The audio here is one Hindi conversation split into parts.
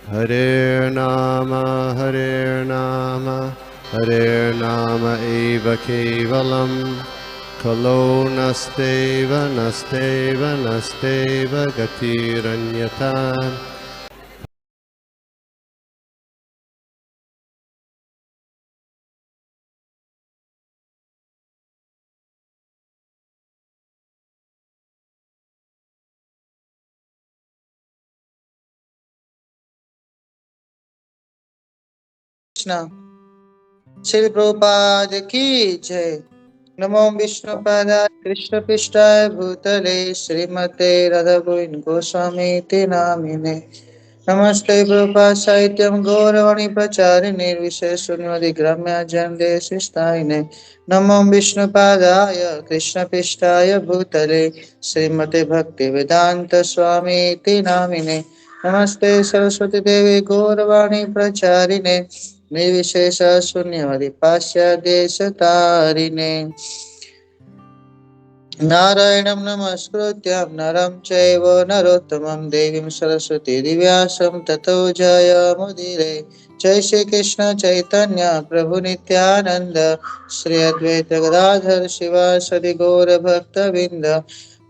Hare Nama Hare Nama eva kevalam Kalo nasteva nasteva nasteva gatiranyata. Krishna Shri Prabhupada की जय। नमो विष्णुपादाय कृष्ण पृष्ठाय भूतले श्रीमते राधा गोविंद गोस्वामी ते नामिने। नमस्ते प्रभुपाद साहित्यम गौरवाणी प्रचारिणे विशेष शून्यवादी ग्राम्य जन स्थायिने। नमो विष्णुपादाय कृष्ण पृष्ठाय भूतले श्रीमते भक्ति वेदांत स्वामी ते नामिने। नमस्ते सरस्वती देवी गौरवाणी प्रचारिणे निर्विशेष शून्यवादी पाश्चादेश तारिणे। नारायणं नमस्कृत्यं नरं चैव नरोत्तमं देवीं सरस्वती व्यासं ततो जयमुदीरये। जय श्री कृष्ण चैतन्य प्रभु नित्यानंद श्री अद्वैत गदाधर शिवासदि गौर भक्तवृंद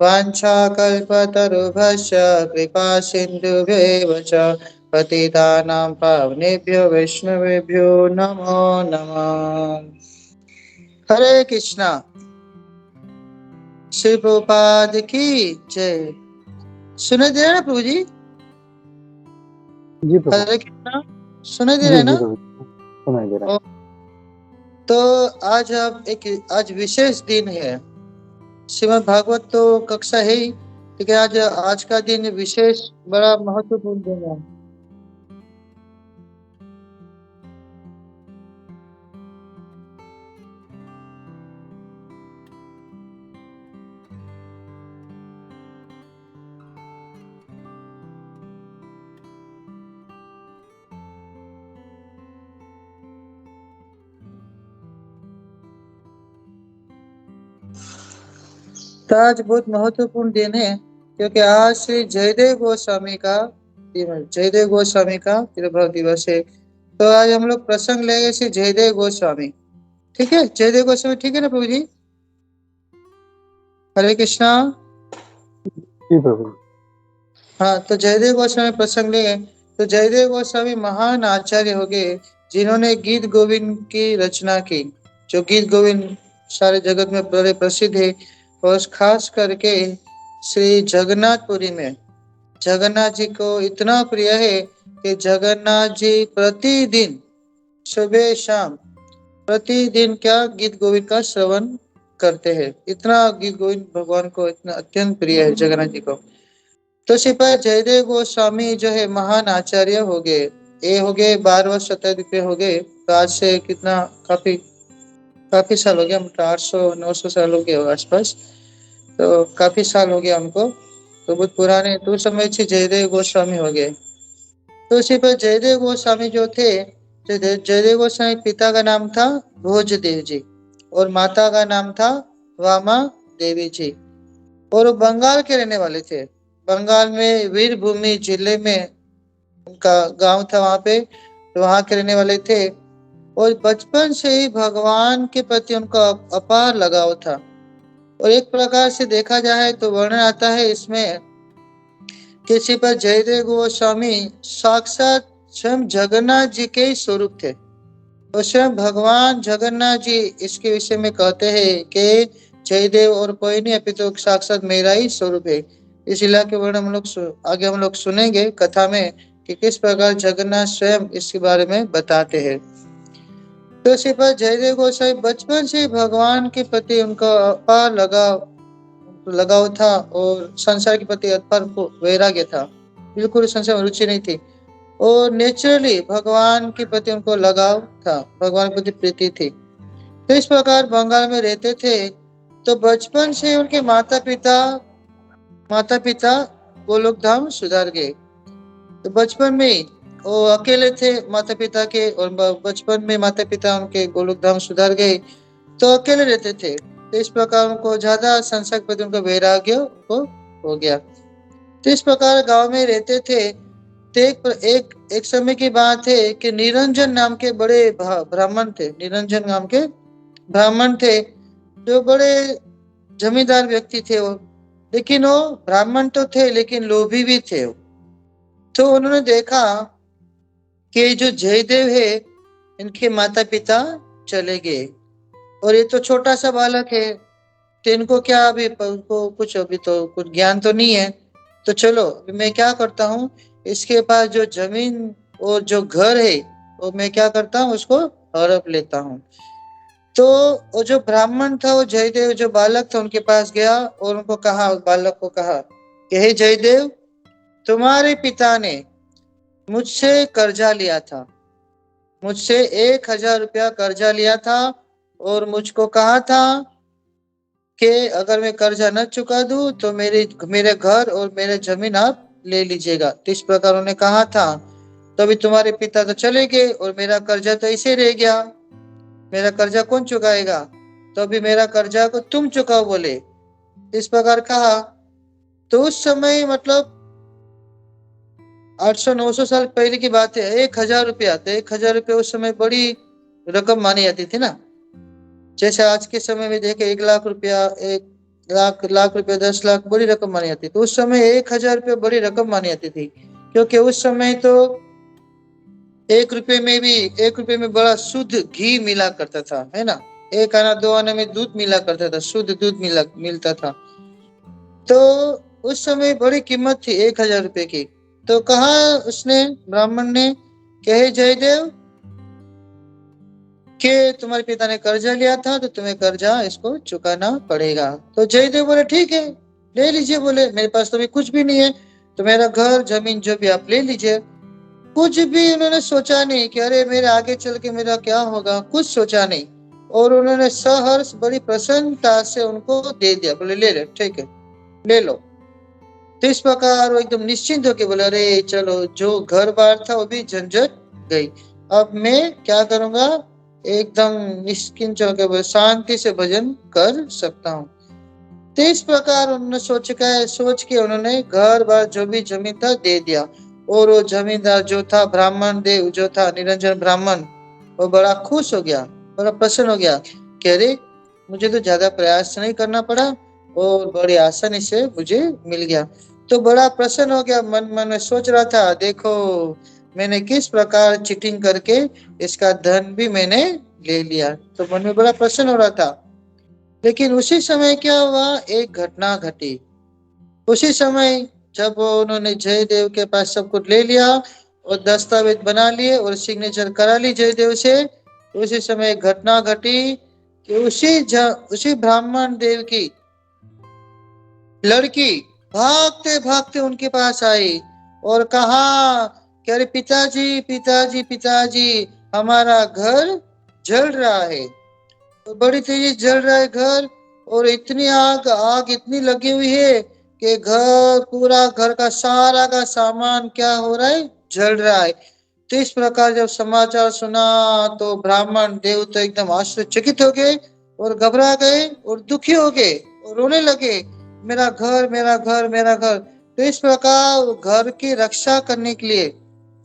वाञ्छाकल्पतरुभ्यश्च कृपा सिन्धुभ्येव च पतितानां पावनेभ्यो वैष्णवेभ्यो नमो नमः। हरे कृष्णा। श्री प्रभुपाद की जय। सुने दे रहे ना प्रभु जी? जी प्रभु। हरे कृष्णा सुने दे जी रहे जी ना? प्रभु, सुनाई दे रहा है। तो आज हम आज विशेष दिन है। श्रीमद् भागवत तो कक्षा है ही, लेकिन आज का दिन विशेष बड़ा महत्वपूर्ण दिन है। तो आज बहुत महत्वपूर्ण दिन है, क्योंकि आज श्री जयदेव गोस्वामी का जयदेव गोस्वामी का तिरुभाव दिवस है। तो आज हम लोग प्रसंग लेंगे श्री जयदेव गोस्वामी। ठीक है, जयदेव गोस्वामी, ठीक है ना प्रभु जी? हरे कृष्णा। जी प्रभु। हाँ, तो जयदेव गोस्वामी प्रसंग लेंगे। तो जयदेव गोस्वामी महान आचार्य हो गए, जिन्होंने गीत गोविंद की रचना की। जो गीत गोविंद सारे जगत में बड़े प्रसिद्ध है, और खास करके श्री जगन्नाथपुरी में जगन्नाथ जी को इतना प्रिय है कि जगन्नाथ जी प्रतिदिन सुबह शाम प्रतिदिन क्या गीत गोविंद का श्रवण करते हैं। इतना गीत गोविंद भगवान को इतना अत्यंत प्रिय है जगन्नाथ जी को। तो सिपाही जयदेव गोस्वामी जो है महान आचार्य हो गए। ये हो गए 12वीं शताब्दी पे हो गए। तो आज से कितना काफी काफी साल हो गया, मतलब 800-900 साल हो गए आसपास। तो काफी साल हो गया हमको, तो बहुत पुराने तो उस समय से जयदेव गोस्वामी हो गए। तो उसी पर जयदेव गोस्वामी जो थे, जयदेव गोस्वामी पिता का नाम था भोजदेव जी, और माता का नाम था वामा देवी जी, और वो बंगाल के रहने वाले थे। बंगाल में वीरभूमि जिले में उनका गांव था, वहां पे तो वहां के रहने वाले थे। और बचपन से ही भगवान के प्रति उनका अपार लगाव था। और एक प्रकार से देखा जाए तो वर्णन आता है इसमें, किसी पर जयदेव गोस्वामी साक्षात स्वयं जगन्नाथ जी के ही स्वरूप थे। तो स्वयं भगवान जगन्नाथ जी इसके विषय में कहते हैं कि जयदेव और कोई नहीं अपितु तो साक्षात मेरा ही स्वरूप है। इस इला के वर्णन हम लोग आगे हम लोग सुनेंगे कथा में कि किस प्रकार जगन्नाथ स्वयं इसके बारे में बताते हैं। तो इसी पर जयदेव गोस्वामी बचपन से भगवान के प्रति उनका अपार लगाव था, और संसार के प्रति अपार वैराग्य था। बिल्कुल संसार में रुचि नहीं थी, और नेचुरली भगवान के प्रति उनको लगाव था, भगवान के प्रति प्रीति थी। तो इस प्रकार बंगाल में रहते थे। तो बचपन से उनके माता पिता गोलोक धाम सुधार गए। तो बचपन में वो अकेले थे माता पिता के, और बचपन में माता पिता उनके गोलोक धाम सुधार गए, तो अकेले रहते थे। तो इस प्रकार उनको ज्यादा संसार के प्रति उनका वैराग्य को हो गया। तो इस प्रकार गांव में रहते थे। तो एक समय की बात है कि निरंजन नाम के बड़े ब्राह्मण थे। निरंजन नाम के ब्राह्मण थे, जो बड़े जमींदार व्यक्ति थे वो। लेकिन वो ब्राह्मण तो थे लेकिन लोभी भी थे वो। तो उन्होंने देखा कि जो जयदेव है, इनके माता पिता चले गए और ये तो छोटा सा बालक है, तो इनको क्या अभी उनको कुछ अभी तो कुछ ज्ञान तो नहीं है। तो चलो मैं क्या करता हूँ, इसके पास जो जमीन और जो घर है वो मैं क्या करता हूँ, उसको हड़प लेता हूँ। तो वो जो ब्राह्मण था, वो जयदेव जो बालक था उनके पास गया और उनको कहा, उस बालक को कहा कि हे जयदेव, तुम्हारे पिता ने मुझसे कर्जा लिया था, मुझसे 1,000 रुपया कर्जा लिया था और मुझको कहा था कि अगर मैं कर्जा न चुका दूं तो मेरे घर और मेरे जमीन आप ले लीजिएगा। तो इस प्रकार उन्होंने कहा था। तो अभी तुम्हारे पिता तो चले गए और मेरा कर्जा तो ऐसे रह गया, मेरा कर्जा कौन चुकाएगा? तो अभी मेरा कर्जा को तुम चुकाओ बोले, इस प्रकार कहा। तो उस समय मतलब 800-900 साल पहले की बात है। 1,000 रुपया, तो 1,000 रुपया उस समय बड़ी रकम मानी जाती थी ना। जैसे आज के समय में देखे 1,00,000 रुपया, 1,00,000 रुपया, 10 लाख बड़ी रकम मानी जाती। तो उस समय 1,000 रुपया बड़ी रकम मानी जाती थी, क्योंकि उस समय तो 1 रुपये में बड़ा शुद्ध घी मिला करता था, है ना। 1 आना 2 आने में दूध मिला करता था, शुद्ध दूध मिलता था। तो उस समय बड़ी कीमत थी 1,000 रुपये की। तो कहा उसने, ब्राह्मण ने, कहे जयदेव कि तुम्हारे पिता ने कर्जा लिया था तो तुम्हें कर्जा इसको चुकाना पड़ेगा। तो जयदेव बोले ठीक है, ले लीजिए। बोले मेरे पास तो अभी कुछ भी नहीं है, तो मेरा घर जमीन जो भी आप ले लीजिए। कुछ भी उन्होंने सोचा नहीं कि अरे मेरे आगे चल के मेरा क्या होगा, कुछ सोचा नहीं। और उन्होंने सहर्ष बड़ी प्रसन्नता से उनको दे दिया। बोले ले ले, ठीक है, ले लो। तो इस प्रकार वो एकदम निश्चिंत होके बोले अरे चलो, जो घर बार था वो भी झंझट गई। अब मैं क्या करूंगा, एकदम निश्चिंत होकर शांति से भजन कर सकता हूँ। तो इस प्रकार उन्होंने सोच के उन्होंने घर बार जो भी जमीन था दे दिया। और वो जमींदार जो था, ब्राह्मण देव जो था, निरंजन ब्राह्मण, वो बड़ा खुश हो गया, बड़ा प्रसन्न हो गया कि अरे मुझे तो ज्यादा प्रयास नहीं करना पड़ा और बड़ी आसानी से मुझे मिल गया। तो बड़ा प्रसन्न हो गया, मन मन में सोच रहा था देखो मैंने किस प्रकार चीटिंग करके इसका धन भी मैंने ले लिया। तो मन में बड़ा प्रसन्न हो रहा था। लेकिन उसी समय क्या हुआ, एक घटना घटी। उसी समय जब उन्होंने जयदेव के पास सब कुछ ले लिया और दस्तावेज बना लिए और सिग्नेचर करा ली जयदेव से, उसी समय एक घटना घटी कि उसी ब्राह्मण देव की लड़की भागते भागते उनके पास आई और कहा कि अरे पिताजी पिताजी पिताजी, हमारा घर जल रहा है, तो बड़ी तेजी जल रहा है घर, और इतनी आग आग इतनी लगी हुई है कि पूरा घर का सामान क्या हो रहा है, जल रहा है। तो इस प्रकार जब समाचार सुना तो ब्राह्मण देव तो एकदम आश्चर्यचकित हो गए और घबरा गए और दुखी हो गए और रोने लगे, मेरा घर मेरा घर मेरा घर। तो इस प्रकार घर की रक्षा करने के लिए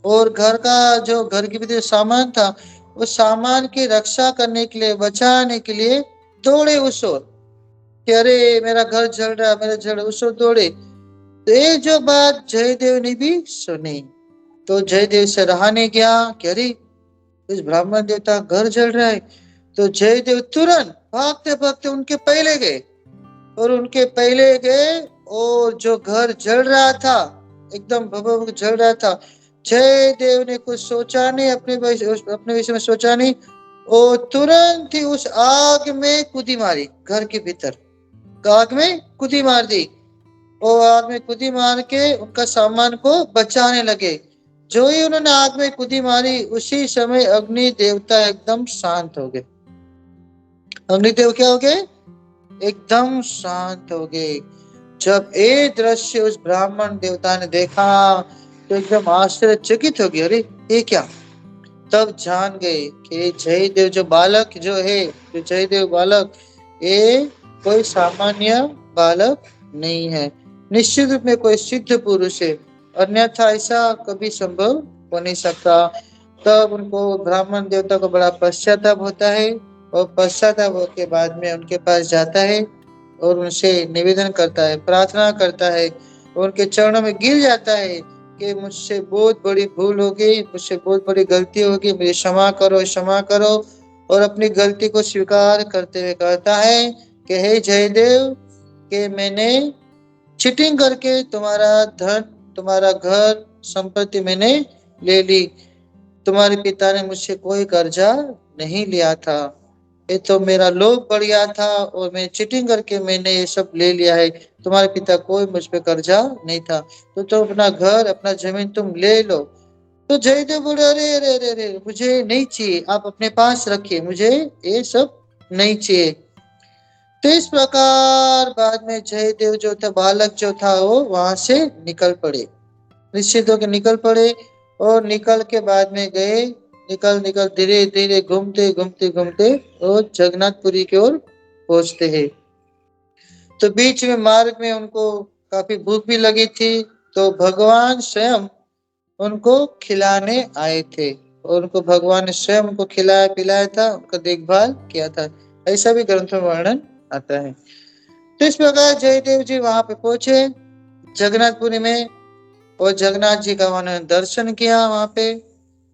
और घर की भी सामान था, उस सामान की रक्षा करने के लिए, बचाने के लिए दौड़े उस ओर कि अरे मेरा घर जल रहा, मेरा जल रहा, उस ओर दौड़े। तो ये जो बात जयदेव ने भी सुनी, तो जयदेव से रहा नहीं गया कि अरे इस ब्राह्मण देवता घर जल रहा है। तो जयदेव तुरंत भागते भागते उनके पहले गए और जो घर जल रहा था, एकदम भभक जल रहा था, जयदेव ने कुछ सोचा नहीं, अपने विषय में सोचा नहीं, और तुरंत ही उस आग में कूदी मारी, घर के भीतर आग में कूदी मार दी। और आग में कूदी मार के उनका सामान को बचाने लगे। जो ही उन्होंने आग में कूदी मारी, उसी समय अग्नि देवता एकदम शांत हो गए। अग्निदेव क्या हो गए, एकदम शांत हो गए। जब ये दृश्य उस ब्राह्मण देवता ने देखा तो एकदम आश्चर्यचकित हो गए, अरे ये क्या। तब जान गए कि जयदेव जो बालक जो है, जो जयदेव बालक, ये कोई सामान्य बालक नहीं है, निश्चित रूप में कोई सिद्ध पुरुष है। अन्यथा ऐसा कभी संभव हो नहीं सकता। तब उनको ब्राह्मण देवता को बड़ा पश्चाताप होता है और पश्चाताप के बाद में उनके पास जाता है और उनसे निवेदन करता है, प्रार्थना करता है, उनके चरणों में गिर जाता है कि मुझसे बहुत बड़ी भूल हो गई, मुझसे बहुत बड़ी गलती हो गई, मुझे क्षमा करो, क्षमा करो। और अपनी गलती को स्वीकार करते हुए कहता है कि हे जयदेव, कि मैंने चीटिंग करके तुम्हारा धन, तुम्हारा घर संपत्ति मैंने ले ली। तुम्हारे पिता ने मुझसे कोई कर्जा नहीं लिया था, ये तो मेरा लोभ बढ़ गया था और मैं चीटिंग करके मैंने ये सब ले लिया है। तुम्हारे पिता कोई मुझ पे कर्जा नहीं था, तो तुम अपना घर, अपना जमीन तुम ले लो। तो जयदेव बोले, अरे अरे अरे अरे, मुझे नहीं चाहिए, आप अपने पास रखिए, मुझे ये सब नहीं चाहिए। तो इस प्रकार बाद में जयदेव जो था, बालक जो था, वो वहां से निकल पड़े, निश्चित होकर निकल पड़े। और निकल के बाद में गए, निकल निकल धीरे धीरे घूमते घूमते घूमते और जगन्नाथपुरी की ओर पहुंचते हैं। तो बीच में मार्ग में उनको काफी भूख भी लगी थी, तो भगवान स्वयं उनको खिलाने आए थे और उनको भगवान ने स्वयं उनको खिलाया पिलाया था, उनका देखभाल किया था, ऐसा भी ग्रंथों में वर्णन आता है। तो इस प्रकार जयदेव जी वहां पे पहुंचे जगन्नाथपुरी में, और जगन्नाथ जी का उन्होंने दर्शन किया, वहां पे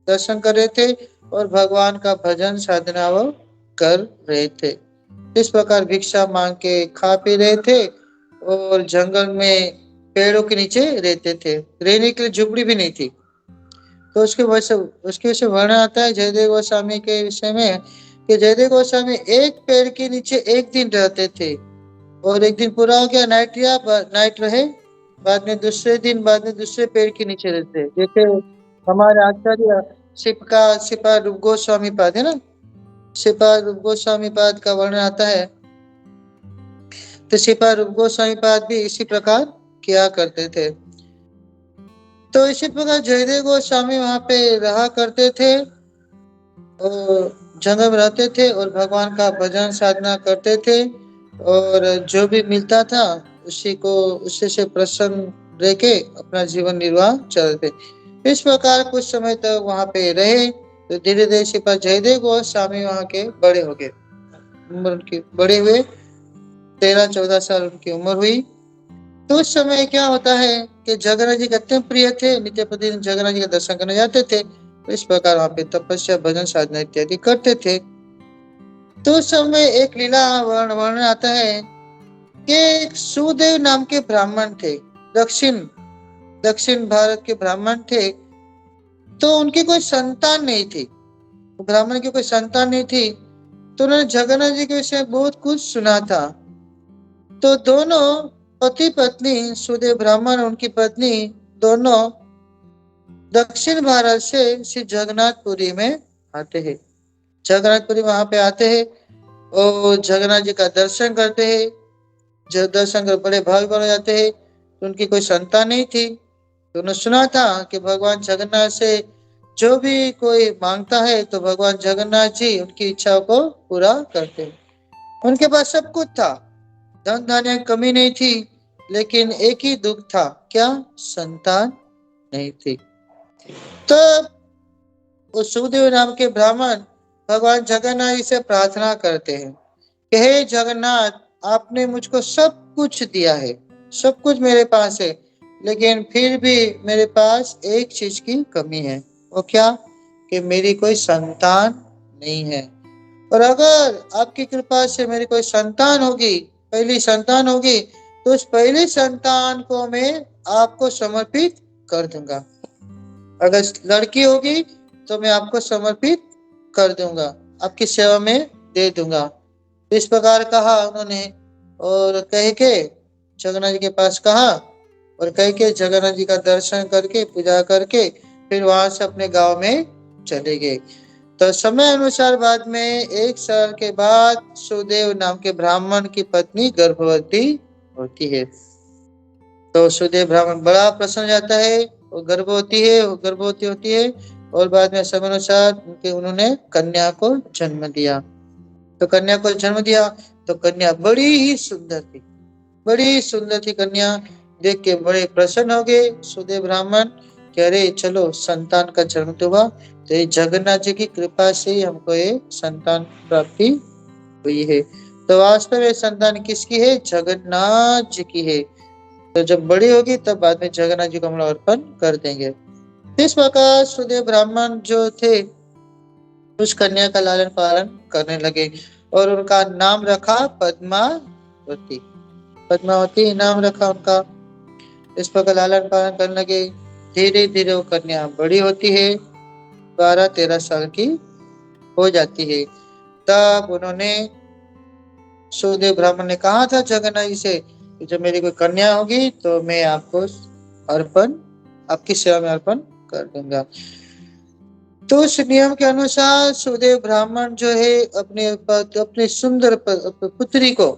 दर्शन कर रहे थे और भगवान का भजन साधना वो कर रहे थे। इस प्रकार भिक्षा मांग के खा पी रहे थे और जंगल में पेड़ों के नीचे रहते थे, रहने के लिए झुपड़ी भी नहीं थी। तो उसके वजह से वर्णन आता है जयदेव गोस्वामी के विषय में कि जयदेव गोस्वामी एक पेड़ के नीचे एक दिन रहते थे, और एक दिन पूरा हो गया, नाइट किया, नाइट रहे, बाद में दूसरे दिन, बाद में दूसरे पेड़ के नीचे रहते। जैसे हमारे आचार्य सिपा रूप गोस्वामी पाद है ना, सिपा रूप गोस्वामी पाद का वर्णन आता है। तो सिपा रूप गोस्वामी पाद भी इसी प्रकार किया करते थे। तो इसी प्रकार जयदेव गोस्वामी वहां पे रहा करते थे और जंगल में रहते थे और भगवान का भजन साधना करते थे, और जो भी मिलता था उसी को, उसी से प्रसन्न रह के अपना जीवन निर्वाह चलते। इस प्रकार कुछ समय तक वहां पे रहे। तो धीरे धीरे सिपा जयदेव गोस्वामी वहां के बड़े हो गए, उम्र उनकी बड़े हुए, 13-14 साल उनकी उम्र हुई। तो उस समय क्या होता है कि जगन्नाथ जी अत्यंत प्रिय थे, नित्य प्रतिदिन जगन्नाथ जी का दर्शन करने जाते थे। तो इस प्रकार वहां पे तपस्या, भजन साधना इत्यादि करते थे। तो उस समय एक लीला वर्णन आता है कि एक सुदेव नाम के ब्राह्मण थे, दक्षिण दक्षिण भारत के ब्राह्मण थे। तो उनकी कोई संतान नहीं थी, ब्राह्मण की कोई संतान नहीं थी। तो उन्होंने जगन्नाथ जी के विषय में बहुत कुछ सुना था। तो दोनों पति पत्नी, सुदेव ब्राह्मण उनकी पत्नी, दोनों दक्षिण भारत से श्री जगन्नाथपुरी में आते हैं। जगन्नाथपुरी वहां पे आते हैं और जगन्नाथ जी का दर्शन करते हैं। जब दर्शन कर बड़े भावी बन जाते हैं। तो उनकी कोई संतान नहीं थी। तो उन्होंने सुना था कि भगवान जगन्नाथ से जो भी कोई मांगता है तो भगवान जगन्नाथ जी उनकी इच्छाओं को पूरा करते हैं। उनके पास सब कुछ था, धन धान्य की कमी नहीं थी, लेकिन एक ही दुख था, क्या? संतान नहीं थी। तो उस सुखदेव नाम के ब्राह्मण भगवान जगन्नाथ जी से प्रार्थना करते हैं कि हे जगन्नाथ, आपने मुझको सब कुछ दिया है, सब कुछ मेरे पास है, लेकिन फिर भी मेरे पास एक चीज की कमी है। वो क्या? कि मेरी कोई संतान नहीं है। और अगर आपकी कृपा से मेरी कोई संतान होगी, पहली संतान होगी, तो उस पहली संतान को मैं आपको समर्पित कर दूंगा। अगर लड़की होगी तो मैं आपको समर्पित कर दूंगा, आपकी सेवा में दे दूंगा। इस प्रकार कहा उन्होंने, और कह के जगन्नाथ जी के पास कहा, और कह के जगन्नाथ जी का दर्शन करके पूजा करके फिर वहां से अपने गांव में चले गए। तो समय अनुसार बाद में 1 साल के बाद सुदेव नाम के ब्राह्मण की पत्नी गर्भवती होती है। तो सुदेव ब्राह्मण बड़ा प्रसन्न जाता है, वो गर्भवती है, वो गर्भवती होती है, और बाद में समय अनुसार उन्होंने कन्या को जन्म दिया। तो कन्या को जन्म दिया तो कन्या बड़ी ही सुंदर थी, बड़ी सुंदर थी कन्या। देख के बड़े प्रसन्न हो गए सुदेव ब्राह्मण कि अरे चलो संतान का जन्म तो हुआ, तो ये जगन्नाथ जी की कृपा से ही हमको ये संतान प्राप्ति हुई है। तो वास्तव में संतान किसकी है? जगन्नाथ जी की है। तो जब बड़ी होगी तब बाद में जगन्नाथ जी को हम लोग अर्पण कर देंगे। इस प्रकार सुदेव ब्राह्मण जो थे उस कन्या का लालन पालन करने लगे और उनका नाम रखा पद्मावती। पद्मावती नाम रखा उनका। इस प्रकार लालन पालन करने लगे। धीरे धीरे वो कन्या बड़ी होती है, 12-13 साल की हो जाती है। तब उन्होंने सुदेव ब्राह्मण ने कहा था जगन्नाथ जी से कि जब मेरी कोई कन्या होगी तो मैं आपको अर्पण, आपकी सेवा में अर्पण कर दूंगा। तो उस नियम के अनुसार सुदेव ब्राह्मण जो है अपने सुंदर पुत्री को,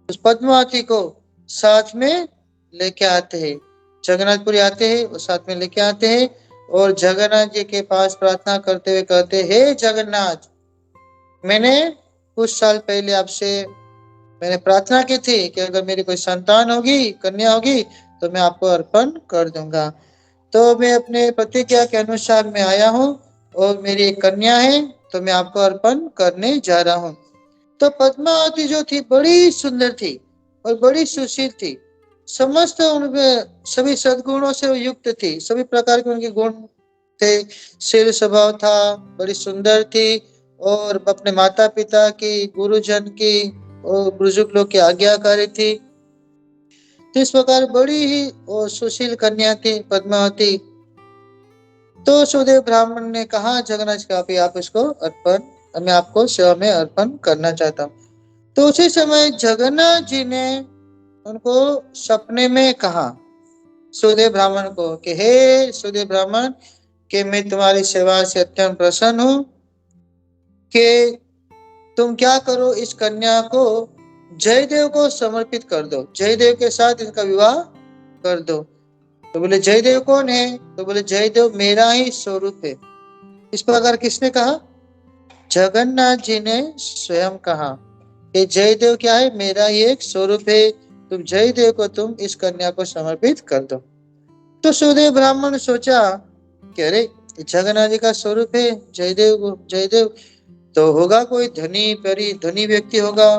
उस पद्मावती को साथ में लेके आते हैं। जगन्नाथपुरी आते हैं और साथ में लेके आते हैं और जगन्नाथ जी के पास प्रार्थना करते हुए कहते, हे जगन्नाथ, मैंने कुछ साल पहले आपसे मैंने प्रार्थना की थी कि अगर मेरी कोई संतान होगी, कन्या होगी, तो मैं आपको अर्पण कर दूंगा। तो मैं अपने प्रतिज्ञा के अनुसार मैं आया हूँ और मेरी एक कन्या है, तो मैं आपको अर्पण करने जा रहा हूँ। तो पद्मावती जो थी बड़ी सुंदर थी और बड़ी सुशील थी। समस्त उनमें सभी सद्गुणों से युक्त थी, सभी प्रकार के उनके गुण थे। शील स्वभाव था, बड़ी सुंदर थी और अपने माता पिता की, गुरुजन की और बुजुर्ग लोग की आज्ञाकारी थी। तो इस प्रकार बड़ी ही सुशील कन्या थी पद्मावती। तो सुदेव ब्राह्मण ने कहा जगन्नाथ का आप इसको अर्पण, मैं आपको सेवा में अर्पण करना चाहता हूँ। तो उसी समय जगन्नाथ जी ने उनको सपने में कहा सुदेव ब्राह्मण को कि हे सुदेव ब्राह्मण, कि मैं तुम्हारी सेवा से अत्यंत प्रसन्न हूँ कि तुम क्या करो, इस कन्या को जयदेव को समर्पित कर दो, जयदेव के साथ इनका विवाह कर दो। तो बोले जयदेव कौन है? तो बोले जयदेव मेरा ही स्वरूप है। इस प्रकार किसने कहा? जगन्नाथ जी ने स्वयं कहा कि जयदेव क्या है? मेरा ही एक स्वरूप है, तुम जयदेव को तुम इस कन्या को समर्पित कर दो। तो सुदेव ब्राह्मण ने सोचा कि अरे जगन्नाथ जी का स्वरूप है जयदेव, जयदेव तो होगा कोई धनी परी, धनी व्यक्ति होगा,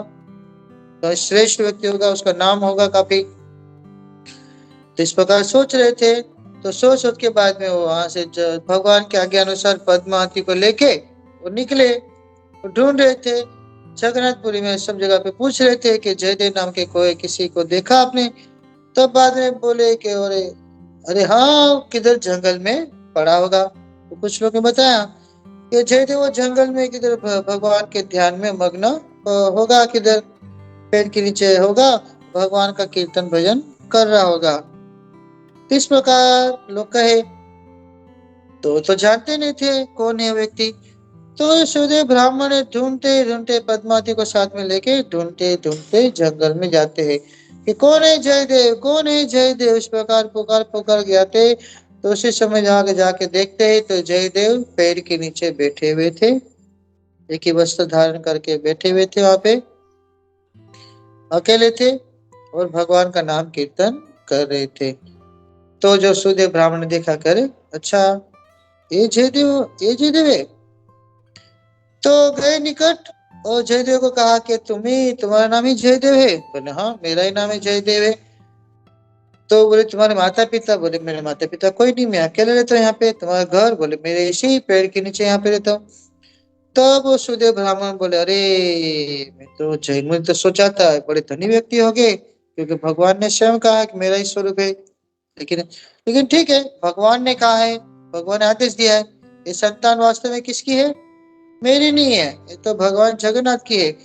तो श्रेष्ठ व्यक्ति होगा, उसका नाम होगा काफी। तो इस प्रकार सोच रहे थे। तो सोच के बाद में वो वहां से भगवान के आज्ञा अनुसार पद्मावती को लेके वो निकले। वो ढूंढ रहे थे जगन्नाथपुरी में, सब जगह पे पूछ रहे थे कि जयदेव नाम के कोई किसी को देखा आपने? तब बाद में बोले कि अरे अरे हाँ, किधर जंगल में पड़ा होगा। तो कुछ लोग ने बताया कि जयदेव वो जंगल में किधर भगवान के ध्यान में मग्न होगा, किधर पेड़ के नीचे होगा, भगवान का कीर्तन भजन कर रहा होगा। इस प्रकार लोग कहे। तो जानते नहीं थे कौन है व्यक्ति। तो सुदेव ब्राह्मण ने ढूंढते ढूंढते पद्मावती को साथ में लेके ढूंढते ढूंढते जंगल में जाते हैं कि कौन है जयदेव, कौन है जयदेव। इस प्रकार पुकार पुकार जाते। तो उसी समय जाके देखते हैं तो जयदेव पेड़ के नीचे बैठे हुए थे, एक ही वस्त्र धारण करके बैठे हुए थे, वहां पे अकेले थे और भगवान का नाम कीर्तन कर रहे थे। तो जो सुदेव ब्राह्मण ने देखा, करे अच्छा ये जयदेव है। तो गए निकट और जयदेव को कहा कि तुम्हारा नाम ही जयदेव है? बोले हाँ, मेरा ही नाम है जयदेव है। तो बोले तुम्हारे माता पिता? बोले मेरे माता पिता कोई नहीं, मैं अकेले रहता हूँ यहाँ पे। तुम्हारा घर? बोले मेरे इसी पेड़ के नीचे यहाँ पे रहता हूँ। तब वो सुदेव ब्राह्मण बोले अरे मुझे तो सोचा था बड़े धनी व्यक्ति हो गए, क्योंकि भगवान ने स्वयं कहा कि मेरा ही स्वरूप है। लेकिन लेकिन ठीक है, भगवान ने कहा है, भगवान ने आदेश दिया है, ये संतान वास्तव में किसकी है? मेरी नहीं है, ये तो भगवान जगन्नाथ की है।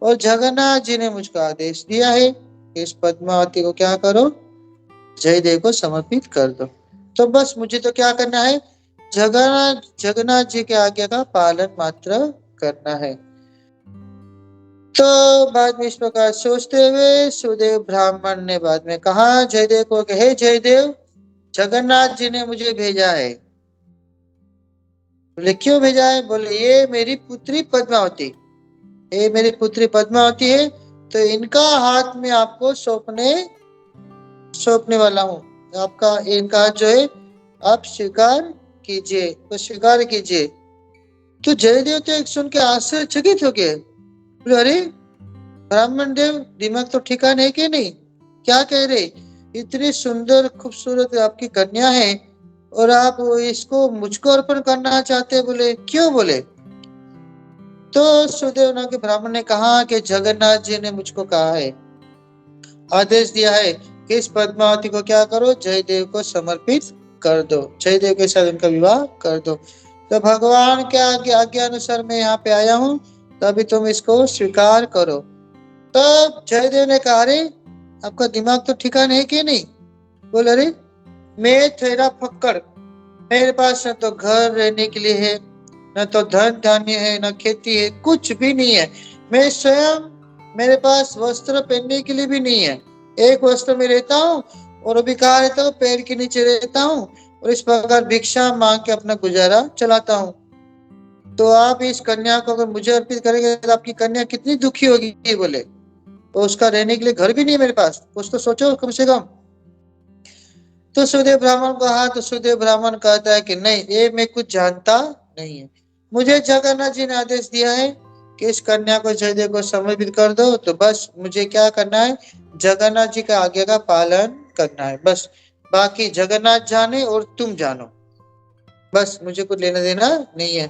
और जगन्नाथ जी ने मुझको आदेश दिया है कि इस पद्मावती को क्या करो, जयदेव को समर्पित कर दो। तो बस मुझे तो क्या करना है, जगन्नाथ जी के आज्ञा का पालन मात्र करना है। तो बाद में इस प्रकार सोचते हुए सुदेव ब्राह्मण ने बाद में कहा जयदेव को कि हे जयदेव, जगन्नाथ जी ने मुझे भेजा है। बोले क्यों भेजा है? बोले ये मेरी पुत्री पद्मावती, ये मेरी पुत्री पद्मावती है, तो इनका हाथ में आपको सौंपने सौंपने वाला हूँ। आपका इनकार जो है आप स्वीकार कीजिए, तो स्वीकार कीजिए। तो जयदेव तो एक सुन के आश्चर्यचकित हो गए। बोले, अरे ब्राह्मण देव, दिमाग तो ठिकाने है कि नहीं? क्या कह रहे? इतनी सुंदर खूबसूरत आपकी कन्या है और आप इसको मुझको अर्पण करना चाहते? बोले क्यों? बोले तो सुदेव नाम के ब्राह्मण ने कहा कि जगन्नाथ जी ने मुझको कहा है, आदेश दिया है कि इस पद्मावती को क्या करो, जयदेव को समर्पित कर दो, जयदेव के साथ उनका विवाह कर दो। तो भगवान के आज्ञा अनुसार मैं यहाँ पे आया हूँ, तो अभी तुम इसको स्वीकार करो। तब जयदेव ने कहा, अरे आपका दिमाग तो ठिकाने है कि नहीं? बोले, अरे मैं तेरा फक्कड़, मेरे पास न तो घर रहने के लिए है, न तो धन धान्य है, न खेती है, कुछ भी नहीं है। मैं स्वयं, मेरे पास वस्त्र पहनने के लिए भी नहीं है। एक वस्त्र में रहता हूँ और अभी कहाँ रहता हूँ? पैर के नीचे रहता हूँ और इस प्रकार भिक्षा मांग के अपना गुजारा चलाता हूँ। तो आप इस कन्या को अगर मुझे अर्पित करेंगे तो आपकी कन्या कितनी दुखी होगी? बोले तो उसका रहने के लिए घर भी नहीं है मेरे पास, कुछ तो सोचो कम से कम। तो सुदेव ब्राह्मण को, हाँ, तो सुदेव ब्राह्मण कहता है कि नहीं, ये मैं कुछ जानता नहीं है। मुझे जगन्नाथ जी ने आदेश दिया है कि इस कन्या को जयदेव को समर्पित कर दो, तो बस मुझे क्या करना है? जगन्नाथ जी का आज्ञा का पालन करना है बस। बाकी जगन्नाथ जाने और तुम जानो, बस मुझे कुछ लेना देना नहीं है।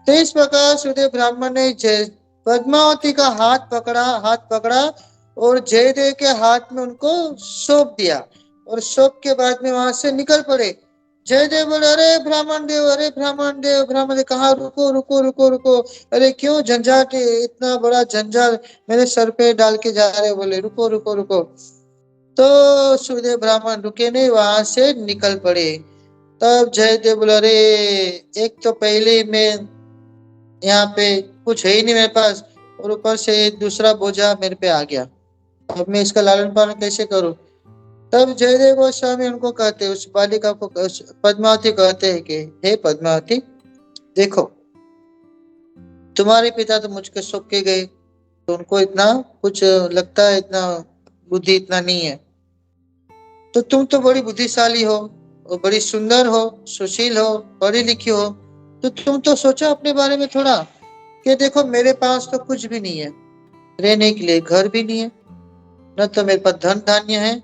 तो इस प्रकार सुदेव ब्राह्मण ने पद्मावती का हाथ पकड़ा और जयदेव के हाथ में उनको सौंप दिया और सौंप के बाद में वहां से निकल पड़े। जयदेव बोले, अरे ब्राह्मण देव, अरे ब्राह्मण देव, ब्राह्मण देव कहा, रुको रुको रुको रुको, अरे क्यों झंझाट, इतना बड़ा झंझाट मेरे सर पे डाल के जा रहे? बोले रुको रुको रुको। तो सुदेव ब्राह्मण रुके नहीं, वहां से निकल पड़े। तब जयदेव बोले, अरे एक तो पहले मैं यहाँ पे कुछ है ही नहीं मेरे पास, और ऊपर से दूसरा बोझा मेरे पे आ गया, अब मैं इसका लालन पालन कैसे करूं? तब जयदेव गोस्वामी उनको कहते, उस बालिका को, पद्मावती कहते हैं कि हे पद्मावती, देखो तुम्हारे पिता तो मुझको सौंप के गए, तो उनको इतना कुछ लगता है, इतना बुद्धि इतना नहीं है। तो तुम तो बड़ी बुद्धिशाली हो और बड़ी सुंदर हो, सुशील हो, पढ़ी लिखी हो, तो तुम तो सोचो अपने बारे में थोड़ा कि देखो मेरे पास तो कुछ भी नहीं है, रहने के लिए घर भी नहीं है, न तो मेरे पास धन धान्य है,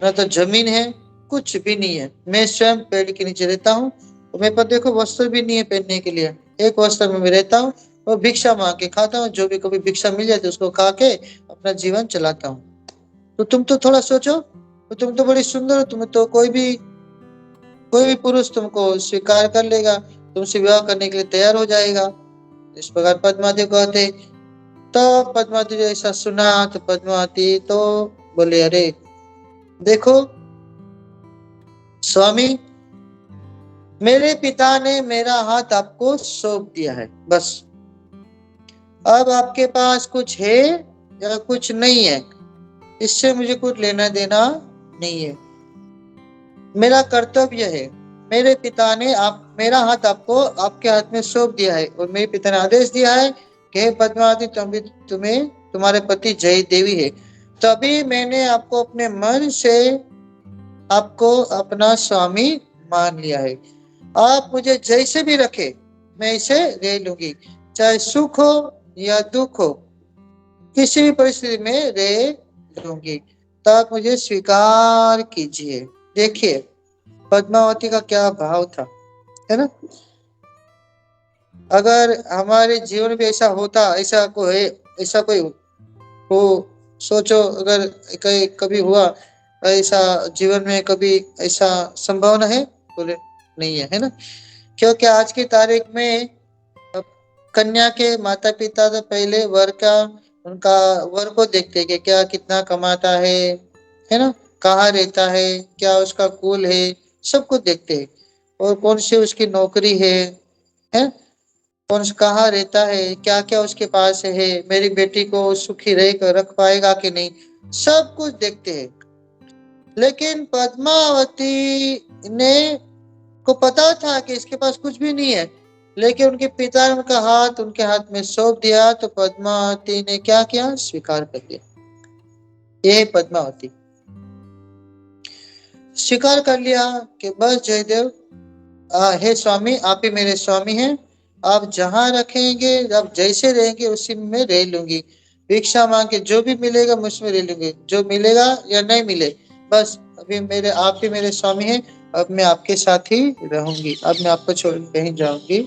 न तो जमीन है, कुछ भी नहीं है। मैं स्वयं पेड़ के नीचे रहता हूँ और मेरे पास देखो वस्त्र भी नहीं है पहनने के लिए, एक वस्त्र में मैं रहता हूँ और भिक्षा मांग के खाता हूँ, जो भी कभी भिक्षा मिल जाती है उसको खा के अपना जीवन चलाता हूँ। तो तुम तो थोड़ा सोचो, तो तुम तो बड़ी सुंदर हो, तुम्हें तो कोई भी पुरुष तुमको स्वीकार कर लेगा, तुमसे विवाह करने के लिए तैयार हो जाएगा। इस प्रकार पद्मावती कहते। तो पद्मावती ने ऐसा सुना तो पद्मावती तो बोले, अरे देखो स्वामी, मेरे पिता ने मेरा हाथ आपको सौंप दिया है, बस अब आपके पास कुछ है या कुछ नहीं है, इससे मुझे कुछ लेना देना नहीं है। मेरा कर्तव्य है, मेरे पिता ने मेरा हाथ आपको आपके हाथ में सौंप दिया है और मेरे पिता ने आदेश दिया है कि पद्मावती तुम्हें तुम्हारे पति जय देवी है, तभी मैंने आपको अपने मन से आपको अपना स्वामी मान लिया है। आप मुझे जैसे भी रखे मैं इसे ले लूंगी, चाहे सुख हो या दुख हो, किसी भी परिस्थिति में रह लूंगी, तो आप मुझे स्वीकार कीजिए। देखिए पद्मावती का क्या भाव था, है ना? अगर हमारे जीवन में ऐसा होता, ऐसा कोई हो, सोचो अगर कभी हुआ ऐसा जीवन में, कभी ऐसा संभावना है? बोले नहीं है, है ना? क्योंकि आज की तारीख में कन्या के माता पिता तो पहले उनका वर को देखते हैं कि क्या कितना कमाता है ना, कहाँ रहता है, क्या उसका कुल है, सब कुछ देखते हैं, और कौन सी उसकी नौकरी है, कौन सा कहाँ रहता है, क्या क्या उसके पास है, मेरी बेटी को सुखी रख पाएगा कि नहीं, सब कुछ देखते हैं। लेकिन पद्मावती ने को पता था कि इसके पास कुछ भी नहीं है, लेकिन उनके पिता ने उनके हाथ में सौंप दिया, तो पद्मावती ने क्या किया? स्वीकार कर लिया। ये पद्मावती। स्वीकार कर लिया कि बस जयदेव, हे स्वामी, आप ही मेरे स्वामी हैं। आप जहां रखेंगे, आप जैसे रहेंगे उसी में रह लूंगी। भिक्षा मांग के जो भी मिलेगा मुझमें रह लूंगी, जो मिलेगा या नहीं मिले, बस अभी मेरे आप ही मेरे स्वामी हैं। अब मैं आपके साथ ही रहूंगी, अब मैं आपको छोड़ के कहीं जाऊंगी।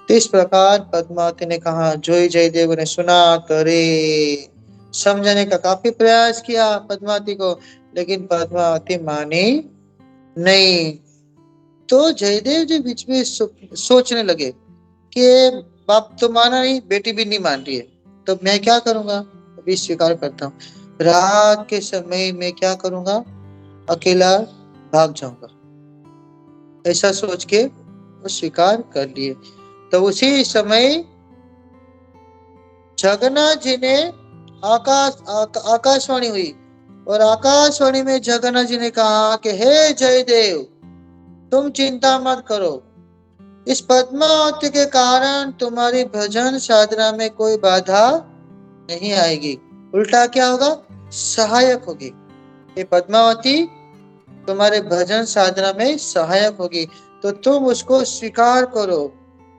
तो इस प्रकार पद्मावती ने कहा। जोई जयदेव ने सुना तो रे समझाने का काफी प्रयास किया पद्मावती को, लेकिन पद्मावती मानी नहीं। तो जयदेव जी बीच में सोचने लगे कि बाप तो माना नहीं, बेटी भी नहीं मान रही है, तो मैं क्या करूंगा। अभी स्वीकार करता हूँ, रात के समय में क्या करूंगा, अकेला भाग जाऊंगा। ऐसा सोच के वो स्वीकार कर लिए। तो उसी समय जगन्नाथ जी ने आकाशवाणी हुई, और आकाशवाणी में जगन्नाथ जी ने कहा कि हे जयदेव, तुम चिंता मत करो। इस पद्मावती के कारण तुम्हारी भजन साधना में कोई बाधा नहीं आएगी, उल्टा क्या होगा, सहायक होगी। ये पद्मावती तुम्हारे भजन साधना में सहायक होगी, तो तुम उसको स्वीकार करो।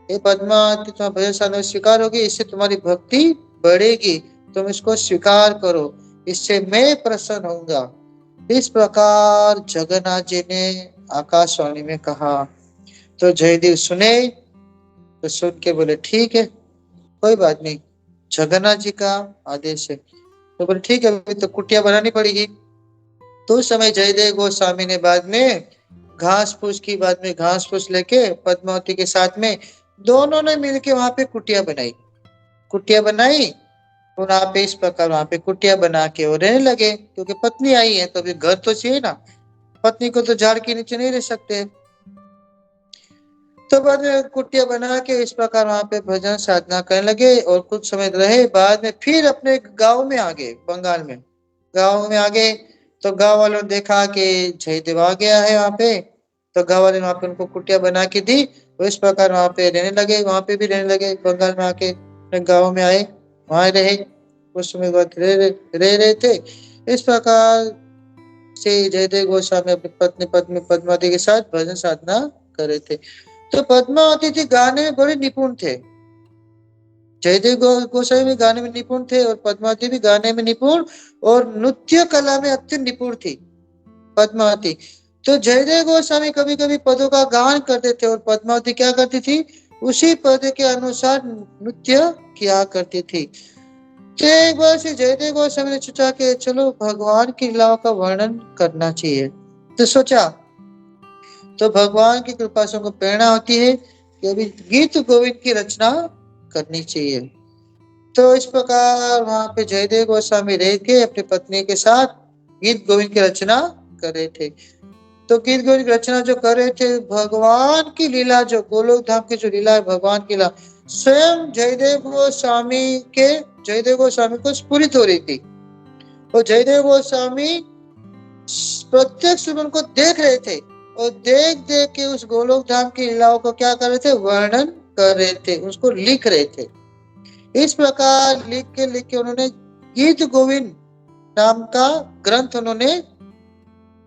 ये पद्मावती तुम्हारे भजन साधना में स्वीकार होगी, इससे तुम्हारी भक्ति बढ़ेगी। तुम इसको स्वीकार करो, इससे मैं प्रसन्न होऊंगा। इस प्रकार जगन्नाथ जी ने आकाशवाणी में कहा। तो जयदेव सुने, तो सुन के बोले ठीक है, कोई बात नहीं, जगन्नाथ जी का आदेश है। तो बोले ठीक है, अभी तो कुटिया बनानी पड़ेगी। तो उस समय जयदेव गोस्वामी ने बाद में घास फूस की, बाद में घास फूस लेके पद्मावती के साथ में दोनों ने मिलके वहां पे कुटिया बनाई। कुटिया बनाई और वहां पे इस प्रकार वहां पे कुटिया बना के वो रहने लगे, क्योंकि पत्नी आई है तो अभी घर तो चाहिए ना, पत्नी को तो झाड़ के नीचे नहीं रह सकते। तो बाद में कुटिया बना के इस प्रकार वहां पे भजन साधना करने लगे, और कुछ समय रहे, बाद में फिर अपने गांव में आ गए, बंगाल में गांव में आ गए। तो गांव वालों ने देखा कि जयदेव आ गया है वहां पे, तो गांव वाले ने वहां पे उनको कुटिया बना के दी, और इस प्रकार वहां पे रहने लगे, वहां पे भी रहने लगे, बंगाल में आके अपने गाँव में आए, वहां रहे, कुछ समय बाद रह रहे थे। इस प्रकार से जयदेव गोस्वामी अपनी पत्नी पत्नी पद्मावती के साथ भजन साधना कर रहे थे। तो पद्मावती जी गाने में बड़े निपुण थे। जयदेव गोस्वामी भी गाने में निपुण थे, और पद्मावती भी गाने में निपुण और नृत्य कला में अत्यंत निपुण थी पद्मावती। तो जयदेव गोस्वामी कभी कभी पदों का गान करते थे, और पद्मावती क्या करती थी, उसी पद के अनुसार नृत्य किया करती थी। तो एक बार से जयदेव गोस्वामी ने सोचा कि चलो भगवान की लीलाओं का वर्णन करना चाहिए। तो सोचा, तो भगवान की कृपा से उनको प्रेरणा होती है कि अभी गीत गोविंद की रचना करनी चाहिए। तो इस प्रकार वहां पे जयदेव गोस्वामी रह के अपनी पत्नी के साथ गीत गोविंद की रचना कर रहे थे। तो गीत गोविंद की रचना जो कर रहे थे, भगवान की लीला, जो गोलोक धाम की जो लीला है, भगवान की लीला स्वयं जयदेव गोस्वामी को स्फुरित हो रही थी। और जयदेव गोस्वामी प्रत्यक्ष उनको देख रहे थे, और देख देख के उस गोलोक धाम की लीलाओं को क्या कर रहे थे, वर्णन कर रहे थे, उसको लिख रहे थे। इस प्रकार लिख के उन्होंने गीत गोविंद नाम का ग्रंथ उन्होंने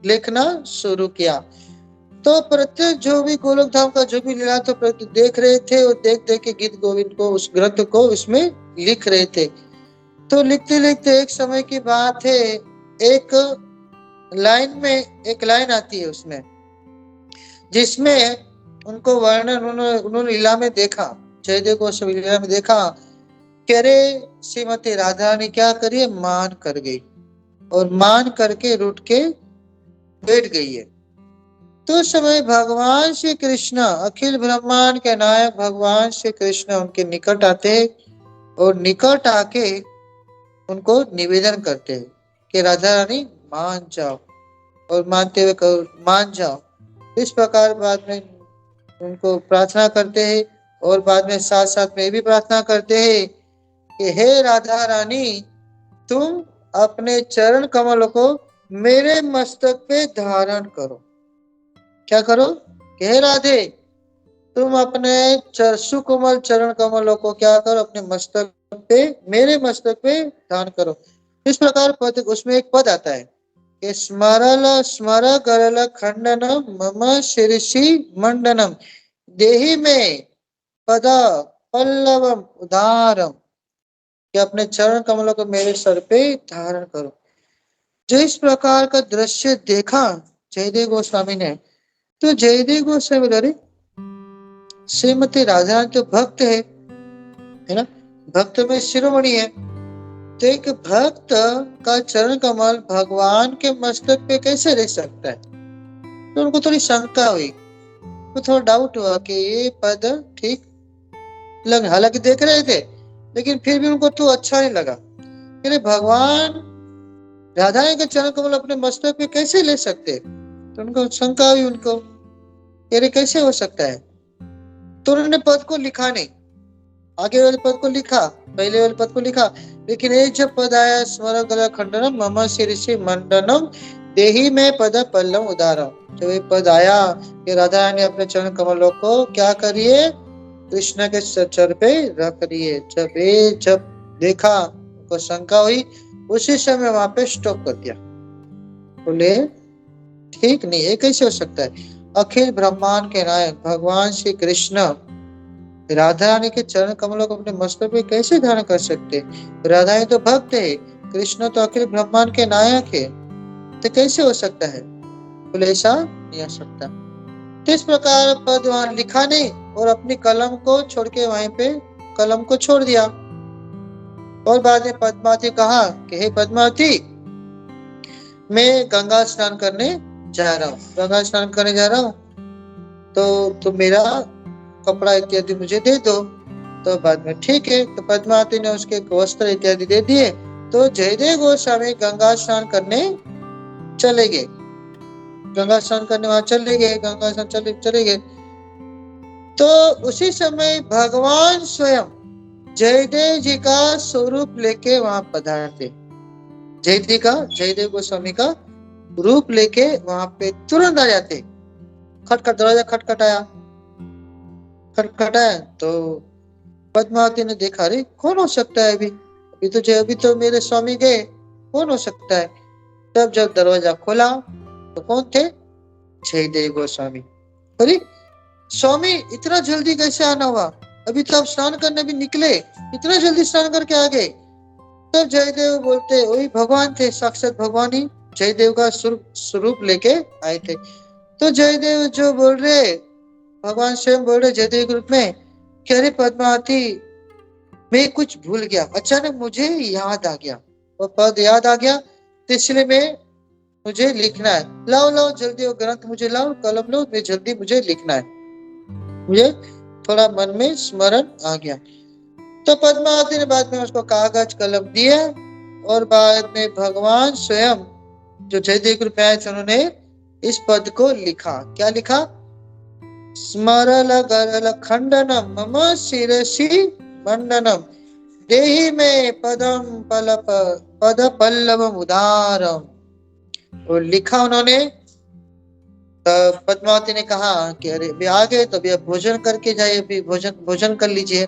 लिखना शुरू किया। तो प्रत्येक जो भी गोलोक धाम का जो भी लीला तो देख रहे थे, और देख देख के गीत गोविंद को, उस ग्रंथ को इसमें लिख रहे थे। तो लिखते लिखते एक समय की बात है, एक लाइन आती है उसमें, जिसमें उनको वर्णन उन्होंने लीला में देखा, जयदेव गोस्वामी लीला में देखा कि अरे श्रीमती राधा ने क्या करी, मान कर गई, और मान करके रुट के बैठ गई है। तो उस समय भगवान श्री कृष्ण, अखिल ब्रह्मांड के नायक भगवान श्री कृष्ण उनके निकट आते हैं, और निकट आके उनको निवेदन करते हैं कि राधा रानी मान जाओ, और मानते हुए मान जाओ। इस प्रकार बाद में उनको प्रार्थना करते हैं, और बाद में साथ साथ में भी प्रार्थना करते हैं कि हे राधा रानी, तुम अपने चरण कमलों को मेरे मस्तक पे धारण करो। क्या करो, कि हे राधे, तुम अपने सुकोमल चरण कमलों को क्या करो, अपने मस्तक पे, मेरे मस्तक पे धारण करो। इस प्रकार पद, उसमें एक पद आता है कि स्मर गरल खंडनम मम शिरसि मंडनम देहि में पद पल्लवम उदारम, कि अपने चरण कमलों को मेरे सर पे धारण करो। जो इस प्रकार का दृश्य देखा जयदेव गोस्वामी ने, तो जयदेव गोस्वामी अरे श्रीमती राधा रानी तो भक्त है ना, भक्त में शिरोमणि है, तो एक भक्त का चरण कमल भगवान के मस्तक पे कैसे रह सकता है? तो उनको थोड़ी शंका हुई, तो थोड़ा डाउट हुआ कि ये पद ठीक लग, हालांकि देख रहे थे लेकिन फिर भी उनको तो अच्छा नहीं लगा। कि भगवान राधा के चरण कमल अपने मस्तक पे कैसे ले सकते? तो उनको शंका हुई, उनको ये कैसे हो सकता है? तो उन्होंने पद को लिखा नहीं, आगे वाले पद को लिखा, पहले वाले पद को लिखा, लेकिन एक जब पद आया स्मर गला खंडनम मम शिरसि मंडनम देहि में पद पल्लव उदारम, जब ये पद आया कि राधा रानी अपने चरण कमलों को क्या करिए, कृष्ण के सर पे रख दिए, जब देखा उनको शंका हुई, उसी समय वहां पे स्टॉप कर दिया। बोले ठीक नहीं, ये कैसे हो सकता है? अखिल ब्रह्मांड के नायक भगवान श्री कृष्ण राधा रानी के चरण कमलों को अपने मस्तक पे कैसे धारण कर सकते? राधा रानी तो भक्त है, कृष्ण तो अखिल ब्रह्मांड के नायक है, तो कैसे हो सकता है? बोले ऐसा नहीं हो सकता। तो इस प्रकार पद वहां लिखा नहीं और अपनी कलम को छोड़ के वहीं पे कलम को छोड़ दिया। और बाद में पद्मावती कहा कि हे पद्मावती, मैं गंगा स्नान करने जा रहा हूँ, गंगा स्नान करने जा रहा हूँ, तो तुम मेरा कपड़ा इत्यादि मुझे दे दो। तो बाद में ठीक है, तो पद्मावती ने उसके वस्त्र इत्यादि दे दिए। तो जयदेव गोस्वामी गंगा स्नान करने चले गए, गंगा स्नान करने वहां चले गए, गंगा स्नान चले गए। तो उसी समय भगवान स्वयं जयदेव जी का स्वरूप लेके वहां पधारते, जयदेव गोस्वामी का रूप लेके वहां पे तुरंत आ जाते। दरवाजा खटखटाया, तो पद्मावती ने देखा, अरे कौन हो सकता है? अभी तो मेरे स्वामी गए, कौन हो सकता है? तब जब दरवाजा खोला तो कौन थे? जयदेव गोस्वामी। अरे स्वामी इतना जल्दी कैसे आना हुआ? अभी तो आप स्नान करने भी निकले, इतना जल्दी स्नान करके आ गए। तब जयदेव बोलते, वही भगवान थे, साक्षात भगवान ही जयदेव का स्वरूप लेके आए थे। तो जयदेव जो बोल रहे, भगवान स्वयं बोल रहे जयदेव के रूप में कि अरे पद्मावती, मैं कुछ भूल गया, अचानक मुझे याद आ गया, वो पद याद आ गया, तो इसलिए मुझे लिखना है, लाओ जल्दी वो ग्रंथ मुझे लाओ, कलम लो, जल्दी मुझे लिखना है, मुझे थोड़ा मन में स्मरण आ गया। तो पद्मावती ने बाद में उसको कागज कलम दिया और बाद में भगवान स्वयं जो जयदेव के रूप में आए थे, उन्होंने इस पद को लिखा। क्या लिखा? स्मरल गरल खंडनम मम शिरसि मंडनम देहि में पद पल्लवम उदारम। और लिखा उन्होंने। पद्मावती ने कहा कि अरे अभी आ गए तो अभी आप भोजन करके जाइए, अभी भोजन कर लीजिए।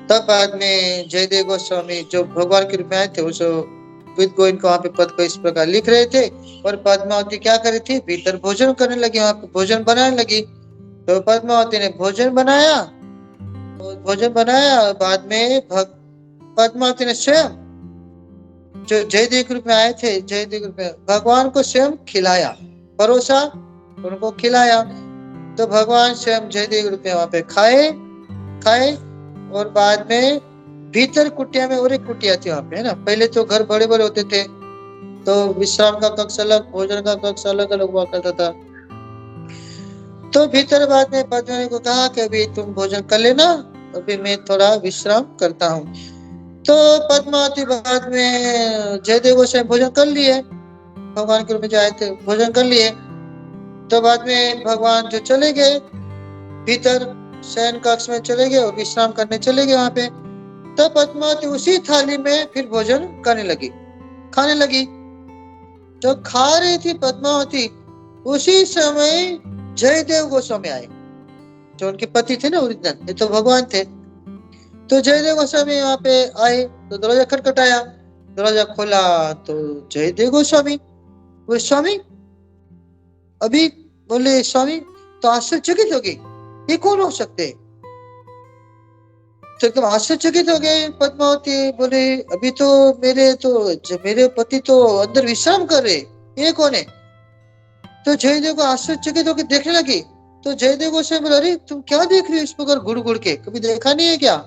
तब बाद में जयदेव गोस्वामी जो भगवान के रूप में आए थे, उस विद गोविंद को वहां पे पद को इस प्रकार लिख रहे थे, और पद्मावती क्या कर रही थी? भीतर भोजन करने लगी, वहां पे भोजन बनाने लगी। तो पद्मावती ने भोजन बनाया, और बाद में पद्मावती ने स्वयं जो जयदेव के रूप में आए थे, जयदेव के रूप में भगवान को स्वयं खिलाया, परोसा, उनको खिलाया। तो भगवान स्वयं जयदेव के रूप में वहां पे खाए और बाद में भीतर कुटिया में, और एक कुटिया थी वहां पे, है ना। पहले तो घर बड़े बड़े होते थे, तो विश्राम का कक्ष अलग, भोजन का कक्ष अलग अलग हुआ करता था। तो भीतर बाद में पद्मावती को कहा कि अभी तुम भोजन कर लेना, अभी मैं थोड़ा विश्राम करता हूँ। तो पद्मावती बाद में जयदेव गोस्वामी भोजन कर लिए, भगवान के रूप में जो आए थे भोजन कर लिए। तो बाद में भगवान जो चले गए भीतर शयन कक्ष में चले गए और विश्राम करने चले गए वहां पे। तब पद्मावती उसी थाली में फिर भोजन खाने लगी। जो खा रही थी पद्मावती, उसी समय जयदेव गोस्वामी आए, जो उनके पति थे ना ओरिजिनल, ये तो भगवान थे। तो जयदेव गोस्वामी वहां पे आए तो दरवाजा खटखटाया, दरवाजा खोला तो जयदेव गोस्वामी बोले स्वामी अभी, बोले स्वामी तो आश्चर्यचकित हो गए, ये कौन हो सकते हैं? तो एकदम आश्चर्यचकित हो गए पद्मावती, बोले अभी तो मेरे पति तो अंदर विश्राम कर रहे, ये कौन है? तो जयदेव को आश्चर्यचकित होकर देखने लगी। तो जयदेव गोस्वामी बोले अरे तुम क्या देख रही हो इस प्रकार गुड़ गुड़ के, कभी देखा नहीं है क्या?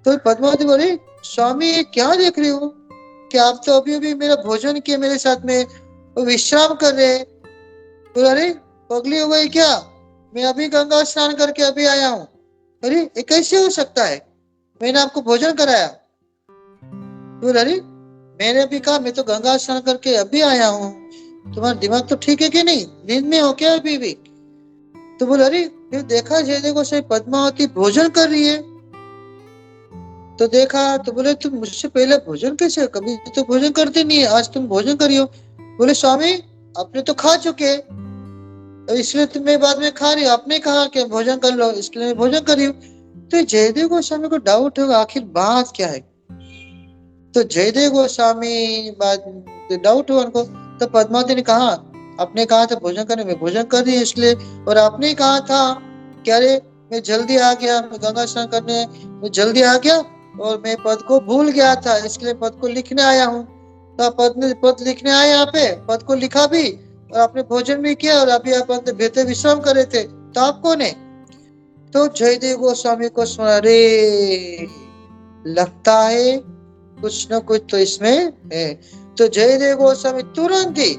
तो पद्मावती बोले स्वामी ये क्या देख रही हो कि आप तो अभी अभी मेरा भोजन किए मेरे साथ में, वो विश्राम कर रहे। बोले अरे पगली हो गई क्या, मैं अभी गंगा स्नान करके अभी आया हूँ। अरे ये कैसे हो सकता है, मैंने आपको भोजन कराया। बोले अरे मैंने अभी कहा मैं तो गंगा स्नान करके अभी आया हूँ, तुम्हारा दिमाग तो ठीक है कि नहीं, नींद में हो क्या अभी भी? तो बोले अरे फिर देखा जयदेव गोस्वामी पद्मावती भोजन कर रही है, तो देखा तो बोले तुम मुझसे पहले भोजन कैसे, कभी तो भोजन करते नहीं है, आज तुम भोजन करी हो। बोले स्वामी आपने तो खा चुके, तो इसलिए तुम मैं बाद में खा रही हूँ, आपने कहा कि भोजन कर लो इसलिए मैं भोजन कर रही हूँ। तो जयदेव गोस्वामी को डाउट होगा आखिर बात क्या है। तो जयदेव गोस्वामी बात डाउट हुआ उनको। तो पद्मावती ने कहा आपने कहा था भोजन करने में, भोजन कर रही है इसलिए, और आपने कहा था कि अरे मैं जल्दी आ गया, मैं गंगा स्नान करने मैं जल्दी आ गया और मैं पद को भूल गया था इसलिए पद को लिखने आया हूँ। तो पद लिखने आए यहाँ पे, पद को लिखा भी और आपने भोजन भी किया और अभी आप बेहतर विश्राम कर रहे थे, तो आप कौन है? तो जयदेव गोस्वामी को सुना रे लगता है कुछ न कुछ तो इसमें है। तो जयदेव गोस्वामी तुरंत ही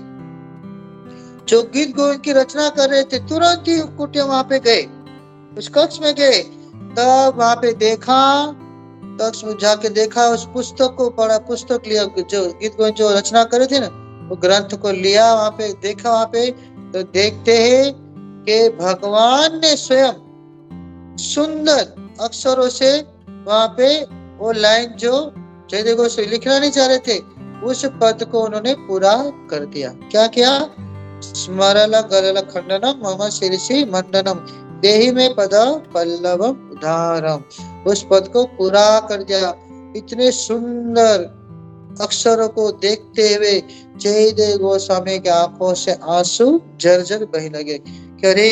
जो गीत गोविंद की रचना कर रहे थे तुरंत ही कुटिया वहां पे गए, उस कक्ष में गए। तब वहां पे देखा, कक्ष में जाके देखा, उस पुस्तक को पढ़ा, पुस्तक लिया जो गीत गोविंद जो रचना करे थे ना वो ग्रंथ को लिया, वहां पे देखा, वहां पे तो देखते हैं कि भगवान ने स्वयं सुंदर अक्षरों से वहां पे वो लाइन जो जयदेव गोस्वामी लिखना नहीं चाह रहे थे उस पद को उन्होंने पूरा कर दिया। क्या किया? स्मरल गरल खंडनम मम शिरसि मंडनम देहि में पद पल्लवम उदारम, उस पद को पूरा कर दिया। इतने सुंदर अक्षरों को देखते हुए जयदेव गोस्वामी की आंखों से आंसू झरझर बहने लगे। अरे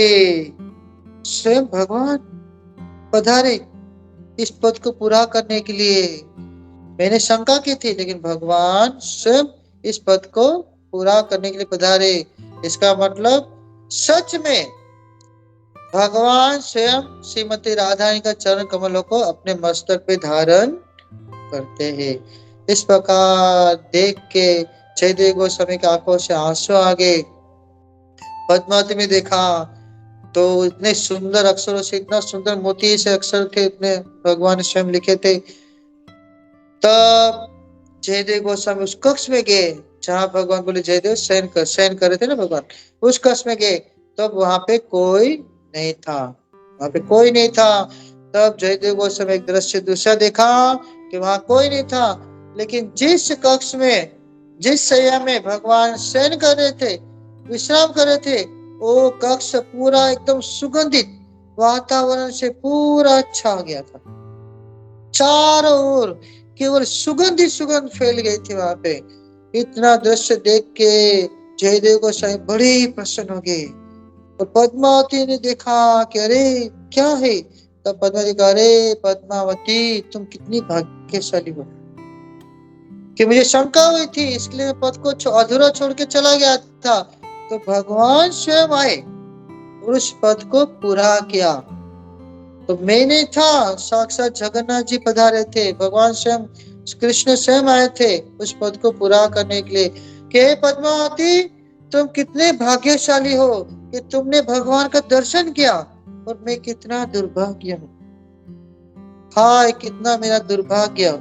स्वयं भगवान पधारे इस पद को पूरा करने के लिए। मैंने शंका की थी लेकिन भगवान स्वयं इस पद को पूरा करने के लिए पधारे। इसका मतलब सच में भगवान स्वयं श्रीमती राधा रानी का चरण कमलों को अपने मस्तक पे धारण करते हैं। इस प्रकार देख के जयदेव गोस्वामी की आंखों से आंसू आ गए। पद्मावती में देखा तो इतने सुंदर अक्षरों से, इतना सुंदर मोती से अक्षर थे, इतने भगवान ने स्वयं लिखे थे। तब जयदेव गोस्वामी उस कक्ष में गए जहां भगवान बोले जयदेव शयन कर रहे थे ना भगवान, उस कक्ष में गए। तब वहां पे कोई नहीं था, वहां पे कोई नहीं था। तब जयदेव गोस्वामी एक दृश्य दूसरा देखा कि वहां कोई नहीं था, लेकिन जिस कक्ष में, जिस शैया में भगवान शयन कर रहे थे, विश्राम कर रहे थे, वो कक्ष पूरा एकदम सुगंधित वातावरण से पूरा छा गया था। चारों ओर केवल सुगंध ही सुगंध फैल गई थी वहां पे। इतना दृश्य देख के जयदेव गोस्वामी बड़े ही प्रसन्न हो गए। और पद्मावती ने देखा कि अरे क्या है? तब पद्मावती कहा अरे पद्मावती तुम कितनी भाग्यशाली हो कि मुझे शंका हुई थी इसलिए मैं पद को अधूरा छोड़ के चला गया था, तो भगवान स्वयं आए और उस पद को पूरा किया। तो मैं नहीं था, साक्षात जगन्नाथ जी पधारे थे, भगवान स्वयं कृष्ण स्वयं आए थे उस पद को पूरा करने के लिए। कि पद्मावती तुम कितने भाग्यशाली हो कि तुमने भगवान का दर्शन किया और मैं कितना दुर्भाग्य हूँ। हाय कितना मेरा दुर्भाग्य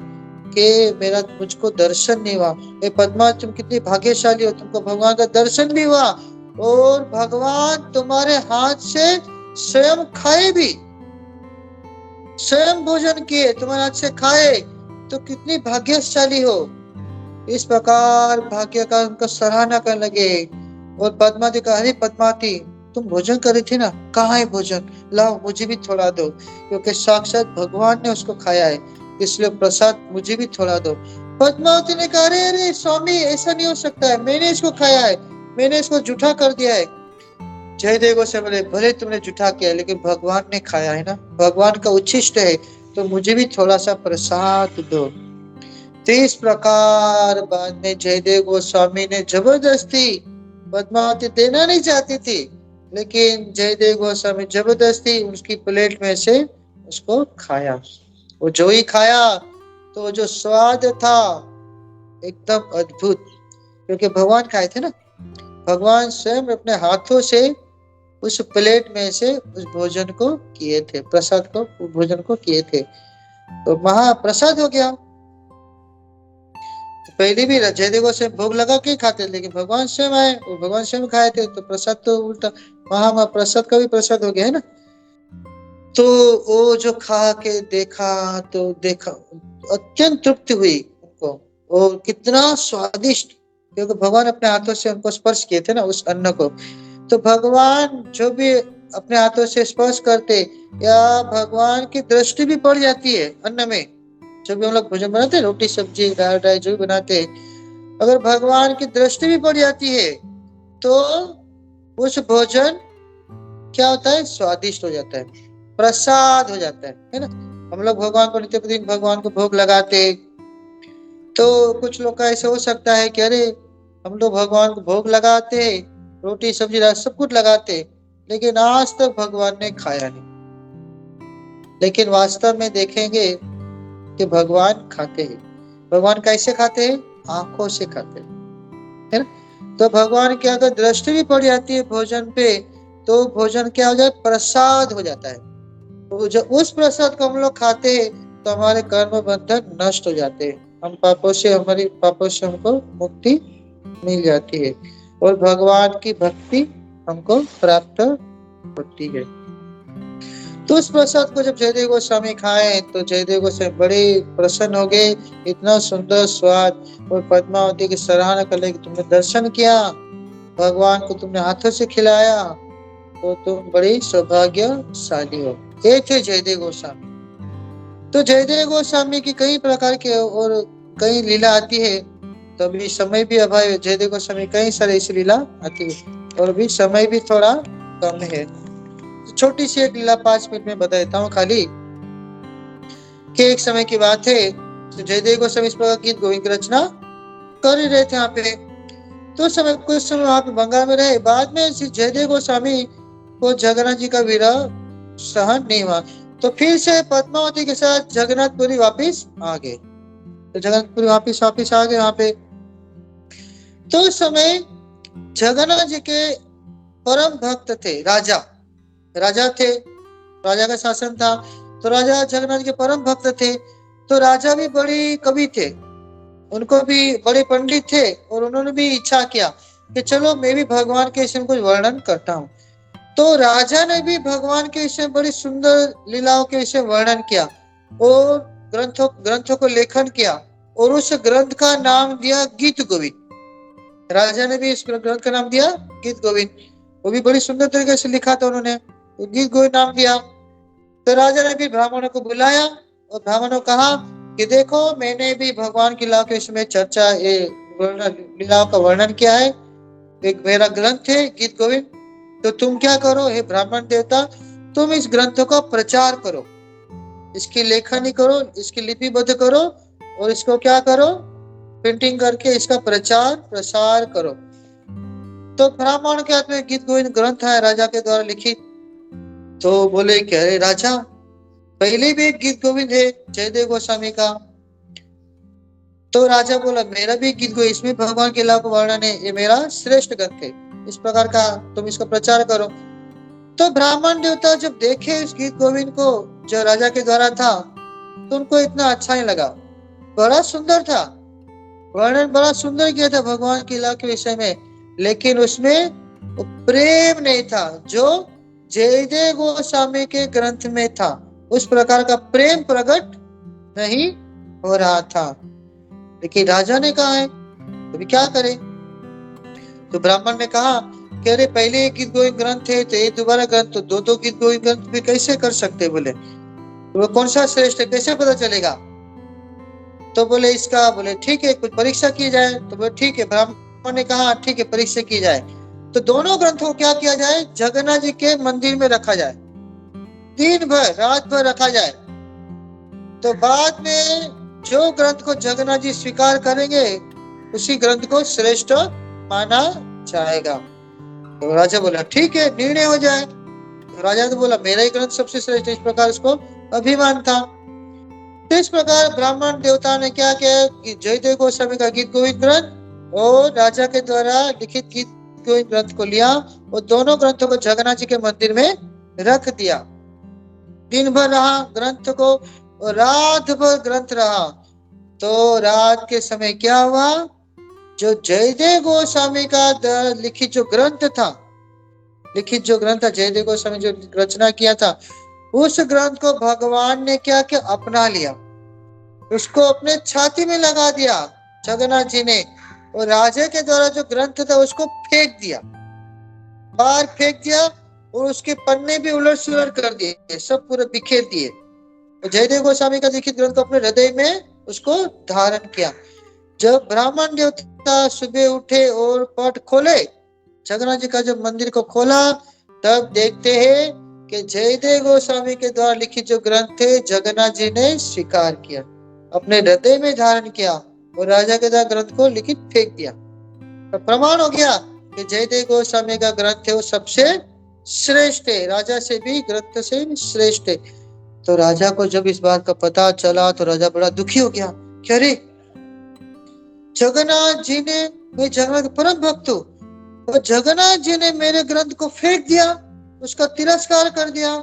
कि मेरा मुझको दर्शन नहीं हुआ। पद्मावती तुम कितनी भाग्यशाली हो, तुमको भगवान का दर्शन भी हुआ और भगवान तुम्हारे हाथ से स्वयं खाए भी, स्वयं भोजन किए, तुम्हारे हाथ से खाए, तो कितनी भाग्यशाली हो। इस प्रकार भाग्य का उनका सराहना करने लगे। और पद्मावती कहा अरे पद्मावती तुम भोजन कर रही थी ना, कहाँ है भोजन, लाओ मुझे भी थोड़ा दो, क्योंकि साक्षात भगवान ने उसको खाया है इसलिए प्रसाद मुझे भी थोड़ा दो। पद्मावती ने कहा, अरे अरे स्वामी, ऐसा नहीं हो सकता है, मैंने इसको खाया है, मैंने इसको जूठा कर दिया है। जयदेव गोस्वामी बोले, भले तुमने जूठा किया लेकिन भगवान ने खाया है ना, भगवान का उच्छिष्ट है, तो मुझे भी थोड़ा सा प्रसाद दो। तो इस प्रकार बाद में जयदेव गोस्वामी ने जबरदस्ती, पद्मावती देना नहीं चाहती थी, लेकिन जयदेव गोस्वामी जबरदस्ती उसकी प्लेट में से उसको खाया। वो जो ही खाया तो जो स्वाद था एकदम अद्भुत, क्योंकि भगवान खाए थे ना, भगवान स्वयं अपने हाथों से उस प्लेट में से उस भोजन को किए थे, प्रसाद को, भोजन को किए थे, तो महाप्रसाद हो गया। तो पहले भी जयदेव गोस्वामी भोग लगा के खाते, लेकिन भगवान स्वयं आए और भगवान स्वयं खाए थे, तो प्रसाद तो उल्टा महाप्रसाद का भी प्रसाद हो गया है ना। तो वो जो खा के देखा तो देखा अत्यंत तृप्ति हुई उनको, और कितना स्वादिष्ट, क्योंकि भगवान अपने हाथों से उनको स्पर्श किए थे ना उस अन्न को। तो भगवान जो भी अपने हाथों से स्पर्श करते, या भगवान की दृष्टि भी पड़ जाती है अन्न में, जो भी हम लोग भोजन बनाते हैं, रोटी सब्जी दाल ड्राई जो भी बनाते हैं, अगर भगवान की दृष्टि भी पड़ जाती है तो उस भोजन क्या होता है, स्वादिष्ट हो जाता है, प्रसाद हो जाता है ना। हम लोग भगवान को नित्य प्रतिदिन भगवान को भोग लगाते, तो कुछ लोग का ऐसा हो सकता है कि अरे हम लोग भगवान को भोग लगाते, रोटी सब्जी सब कुछ लगाते, लेकिन आज तक भगवान ने खाया नहीं। लेकिन वास्तव में देखेंगे कि भगवान खाते हैं। भगवान कैसे खाते हैं, आंखों से खाते हैं, है ना। तो भगवान की अगर दृष्टि भी पड़ जाती है भोजन पे, तो भोजन क्या हो जाए, प्रसाद हो जाता है। तो जब उस प्रसाद को हम लोग खाते हैं तो हमारे कर्म बंधन नष्ट हो जाते हैं, हम पापों से, हमारी पापों से हमको मुक्ति मिल जाती है, और भगवान की भक्ति हमको प्राप्त होती है। तो उस प्रसाद को जब जयदेव गोस्वामी खाए तो जयदेव गोस्वामी बड़े प्रसन्न हो गए, इतना सुंदर स्वाद, और पद्मावती की सराहना कर ले कि तुमने दर्शन किया, भगवान को तुमने हाथों से खिलाया, तो तुम बड़ी सौभाग्यशाली हो। ये थे जयदेव गोस्वामी। तो जयदेव गोस्वामी की कई प्रकार के और कई लीला आती है, तो अभी समय भी अभाव है, जयदेव गोस्वामी कई सारे ऐसी लीला आती है, और अभी समय भी थोड़ा कम है। तो छोटी सी एक लीला 5 मिनट में बता देता हूँ खाली, कि एक समय की बात है, तो जयदेव गोस्वामी इस प्रकार गीत गोविंद की रचना कर ही रहे थे यहाँ पे। तो समय कुछ समय वहां पे बंगाल में रहे, बाद में जयदेव गोस्वामी को जगन्नाथ जी का विरह सहन नहीं हुआ, तो फिर से पद्मावती के साथ जगन्नाथपुरी वापिस आ गए। तो जगन्नाथपुरी वापिस आ गए वहां पे। तो उस समय जगन्नाथ जी के परम भक्त थे, राजा थे, राजा का शासन था, तो राजा जगन्नाथ के परम भक्त थे। तो राजा भी बड़े कवि थे, उनको भी बड़े पंडित थे, और उन्होंने भी इच्छा किया कि चलो मैं भी भगवान के विषय में कुछ वर्णन करता हूँ। तो राजा ने भी भगवान के विषय में बड़ी सुंदर लीलाओं के विषय वर्णन किया, और ग्रंथों को लेखन किया, और उस ग्रंथ का नाम दिया गीत गोविंद। राजा ने भी इस ग्रंथ का नाम दिया गीत गोविंद, वो भी बड़ी सुंदर तरीके से लिखा था उन्होंने, तो गीत गोविंद नाम दिया। तो राजा ने भी ब्राह्मणों को बुलाया, और ब्राह्मणों को कहा कि देखो मैंने भी भगवान की लीला के विषय में चर्चा, लीलाओं का वर्णन किया है, एक मेरा ग्रंथ है गीत गोविंद, तो तुम क्या करो हे ब्राह्मण देवता, तुम इस ग्रंथ का प्रचार करो, इसकी लेखनी करो, इसकी लिपिबद्ध करो, और इसको क्या करो, प्रिंटिंग करके इसका प्रचार प्रसार करो। तो ब्राह्मण के हाथ में गीत गोविंद ग्रंथ है राजा के द्वारा लिखित। तो बोले कि अरे राजा, पहले भी एक गीत गोविंद है जयदेव गोस्वामी का। तो राजा बोला मेरा भी गीत गोविंद, इसमें भगवान के लीला का वर्णन है, ये मेरा श्रेष्ठ ग्रंथ है, इस प्रकार का तुम इसका प्रचार करो। तो ब्राह्मण देवता जब देखे इस गीत गोविंद को जो राजा के द्वारा था, तो उनको इतना अच्छा नहीं लगा, बड़ा सुंदर था, वर्णन बड़ा सुंदर किया था भगवान की लीला के विषय में, लेकिन उसमें प्रेम नहीं था जो जयदेव गोस्वामी के ग्रंथ में था, उस प्रकार का प्रेम प्रकट नहीं हो रहा था। लेकिन राजा ने कहा है तो भी क्या करे। तो ब्राह्मण ने कहा कि अरे पहले एक गीत गोविंद ग्रंथ है, तो ये दोबारा ग्रंथ, तो दो गीत गोविंद ग्रंथ भी कैसे कर सकते बोले, तो वो कौन सा श्रेष्ठ है कैसे पता चलेगा। तो बोले इसका, बोले ठीक है कुछ परीक्षा की जाए। तो बोले ठीक है। ब्राह्मण ने कहा ठीक है परीक्षा की जाए। तो दोनों ग्रंथों को क्या किया जाए, जगन्नाथ जी के मंदिर में रखा जाए, दिन भर रात भर रखा जाए। तो बाद में जो ग्रंथ को जगन्नाथ जी स्वीकार करेंगे उसी ग्रंथ को श्रेष्ठ माना जाएगा। तो राजा बोला ठीक है निर्णय हो जाए। तो राजा तो बोला मेरा ही ग्रंथ सबसे श्रेष्ठ। इस प्रकार उसको अभिमान था। तो इस प्रकार ब्राह्मण देवता ने क्या किया कि जयदेव गोस्वामी का गीत गोविंद ग्रंथ और राजा के द्वारा लिखित गीत गोविंद ग्रंथ को लिया और दोनों ग्रंथों को जगन्नाथ जी के मंदिर में रख दिया। दिन भर रहा ग्रंथ को और रात भर ग्रंथ रहा। तो रात के समय क्या हुआ, जो जयदेव गोस्वामी का लिखित जो ग्रंथ था, जयदेव गोस्वामी जो रचना किया था, उस ग्रंथ को भगवान ने क्या किया, अपना लिया, उसको अपने छाती में लगा दिया जगन्नाथ जी ने। और राजा के द्वारा जो ग्रंथ था उसको फेंक दिया, बाहर फेंक दिया और उसके पन्ने भी उलट सुलट कर दिए, सब पूरे बिखेर दिए। तो जयदेव गोस्वामी का लिखित ग्रंथ को अपने हृदय में उसको धारण किया। जब ब्राह्मण देवता सुबह उठे और पट खोले, जगन्नाथ जी का जब मंदिर को खोला, तब देखते हैं कि जयदेव गोस्वामी के द्वारा लिखित जो ग्रंथ थे जगन्नाथ जी ने स्वीकार किया, अपने हृदय में धारण किया और राजा के द्वारा ग्रंथ को लिखित फेंक दिया। तो प्रमाण हो गया कि जयदेव गोस्वामी का ग्रंथ है वो सबसे श्रेष्ठ है, राजा से भी ग्रंथ से श्रेष्ठ है। तो राजा को जब इस बात का पता चला तो राजा बड़ा दुखी हो गया। क्या रे, जगन्नाथ जी ने, मैं जगन्नाथ का परम भक्त हूँ और जगन्नाथ जी ने मेरे ग्रंथ को फेंक दिया, उसका तिरस्कार कर दिया।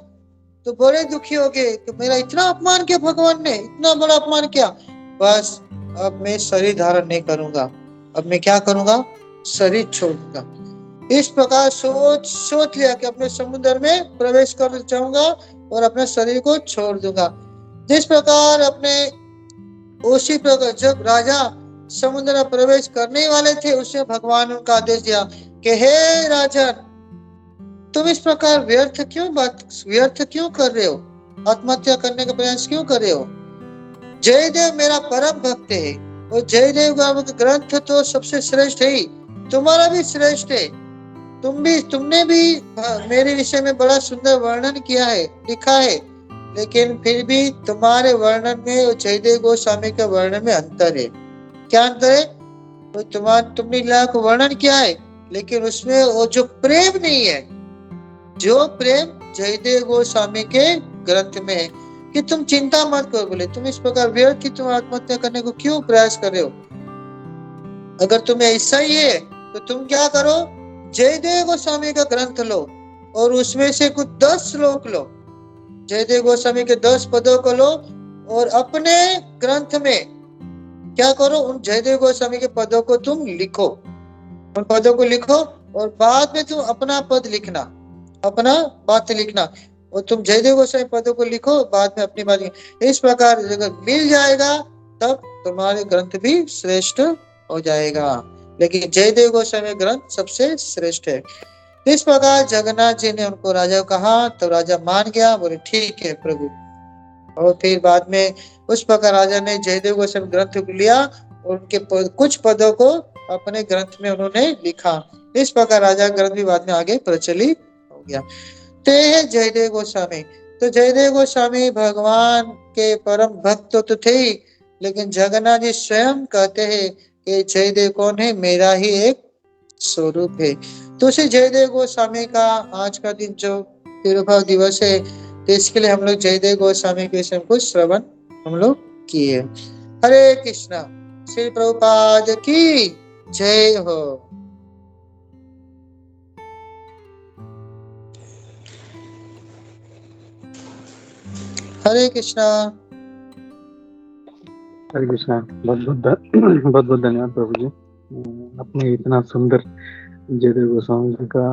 तो बड़े दुखी हो गए कि मेरा इतना अपमान किया, भगवान ने इतना बड़ा अपमान किया। बस अब मैं शरीर धारण नहीं करूंगा, अब मैं क्या करूंगा, शरीर छोड़ दूंगा। इस प्रकार सोच लिया कि अपने समुद्र में प्रवेश कर जाऊंगा और अपने शरीर को छोड़ दूंगा। जिस प्रकार अपने उसी प्रकार जब राजा समुद्र में प्रवेश करने वाले थे, उससे भगवान उनका आदेश दिया कि हे राजन, तुम इस प्रकार व्यर्थ क्यों कर रहे हो, आत्महत्या करने का प्रयास क्यों कर रहे हो। जयदेव मेरा परम भक्त है और जयदेव का ग्रंथ तो सबसे श्रेष्ठ है, तुम्हारा भी श्रेष्ठ है। तुमने भी मेरे विषय में बड़ा सुंदर वर्णन किया है, लिखा है, लेकिन फिर भी तुम्हारे वर्णन में और जयदेव गोस्वामी के वर्णन में अंतर है। क्या अंतर है, तो तुमने लीला को वर्णन किया है लेकिन उसमें वो जो प्रेम नहीं है, जो प्रेम जयदेव गोस्वामी के ग्रंथ में है। कि तुम चिंता मत करो, बोले तुम इस प्रकार व्यर्थ की तुम आत्महत्या करने को क्यों प्रयास कर रहे हो। अगर तुम्हें ऐसा ही है तो तुम क्या करो, जयदेव गोस्वामी का ग्रंथ लो और उसमें से कुछ 10 श्लोक लो, जयदेव गोस्वामी के 10 पदों को लो और अपने ग्रंथ में क्या करो, उन जयदेव गोस्वामी के पदों को तुम लिखो, उन पदों को लिखो और बाद में तुम अपना पद लिखना, अपना बात लिखना, और तुम जयदेव गोस्वामी पदों को लिखो, बाद में अपनी बात। इस प्रकार अगर मिल जाएगा तब तुम्हारे ग्रंथ भी श्रेष्ठ हो जाएगा, लेकिन जयदेव गोस्वामी ग्रंथ सबसे श्रेष्ठ है। इस प्रकार जगन्नाथ जी ने उनको राजा को कहा, तो राजा मान गया, बोले ठीक है प्रभु। और फिर बाद में उस प्रकार राजा ने जयदेव गोस्वामी ग्रंथ को लिया और उनके कुछ पदों को अपने ग्रंथ में उन्होंने लिखा। इस प्रकार राजा ग्रंथ भी बाद में आगे प्रचलित हो गया। ते है जयदेव गोस्वामी। तो जयदेव गोस्वामी भगवान के परम भक्त तो थे ही, लेकिन जगन्नाथ जी स्वयं कहते हैं कि जयदेव कौन है, मेरा ही एक स्वरूप है। तो उसी जयदेव गोस्वामी का आज का दिन जो तिरुभाव दिवस है, तो इसके लिए हम लोग जयदेव गोस्वामी के विषय में कुछ श्रवण हम लोग किए। हरे कृष्णा। श्री प्रभुपाद की जय हो। हरे कृष्णा। हरे कृष्णा। बहुत बहुत धन्यवाद प्रभु जी, आपने इतना सुंदर जयदेव गोस्वामी जी का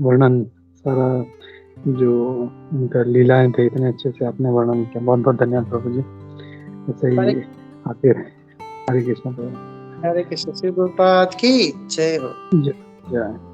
वर्णन, सारा जो उनका लीलाएं थे इतने अच्छे से आपने वर्णन किया। बहुत बहुत धन्यवाद प्रभु जी। ऐसे ही आते रहे। हरे कृष्णा प्रभु। हरे कृष्ण। श्री प्रभुपाद की जय हो। जय।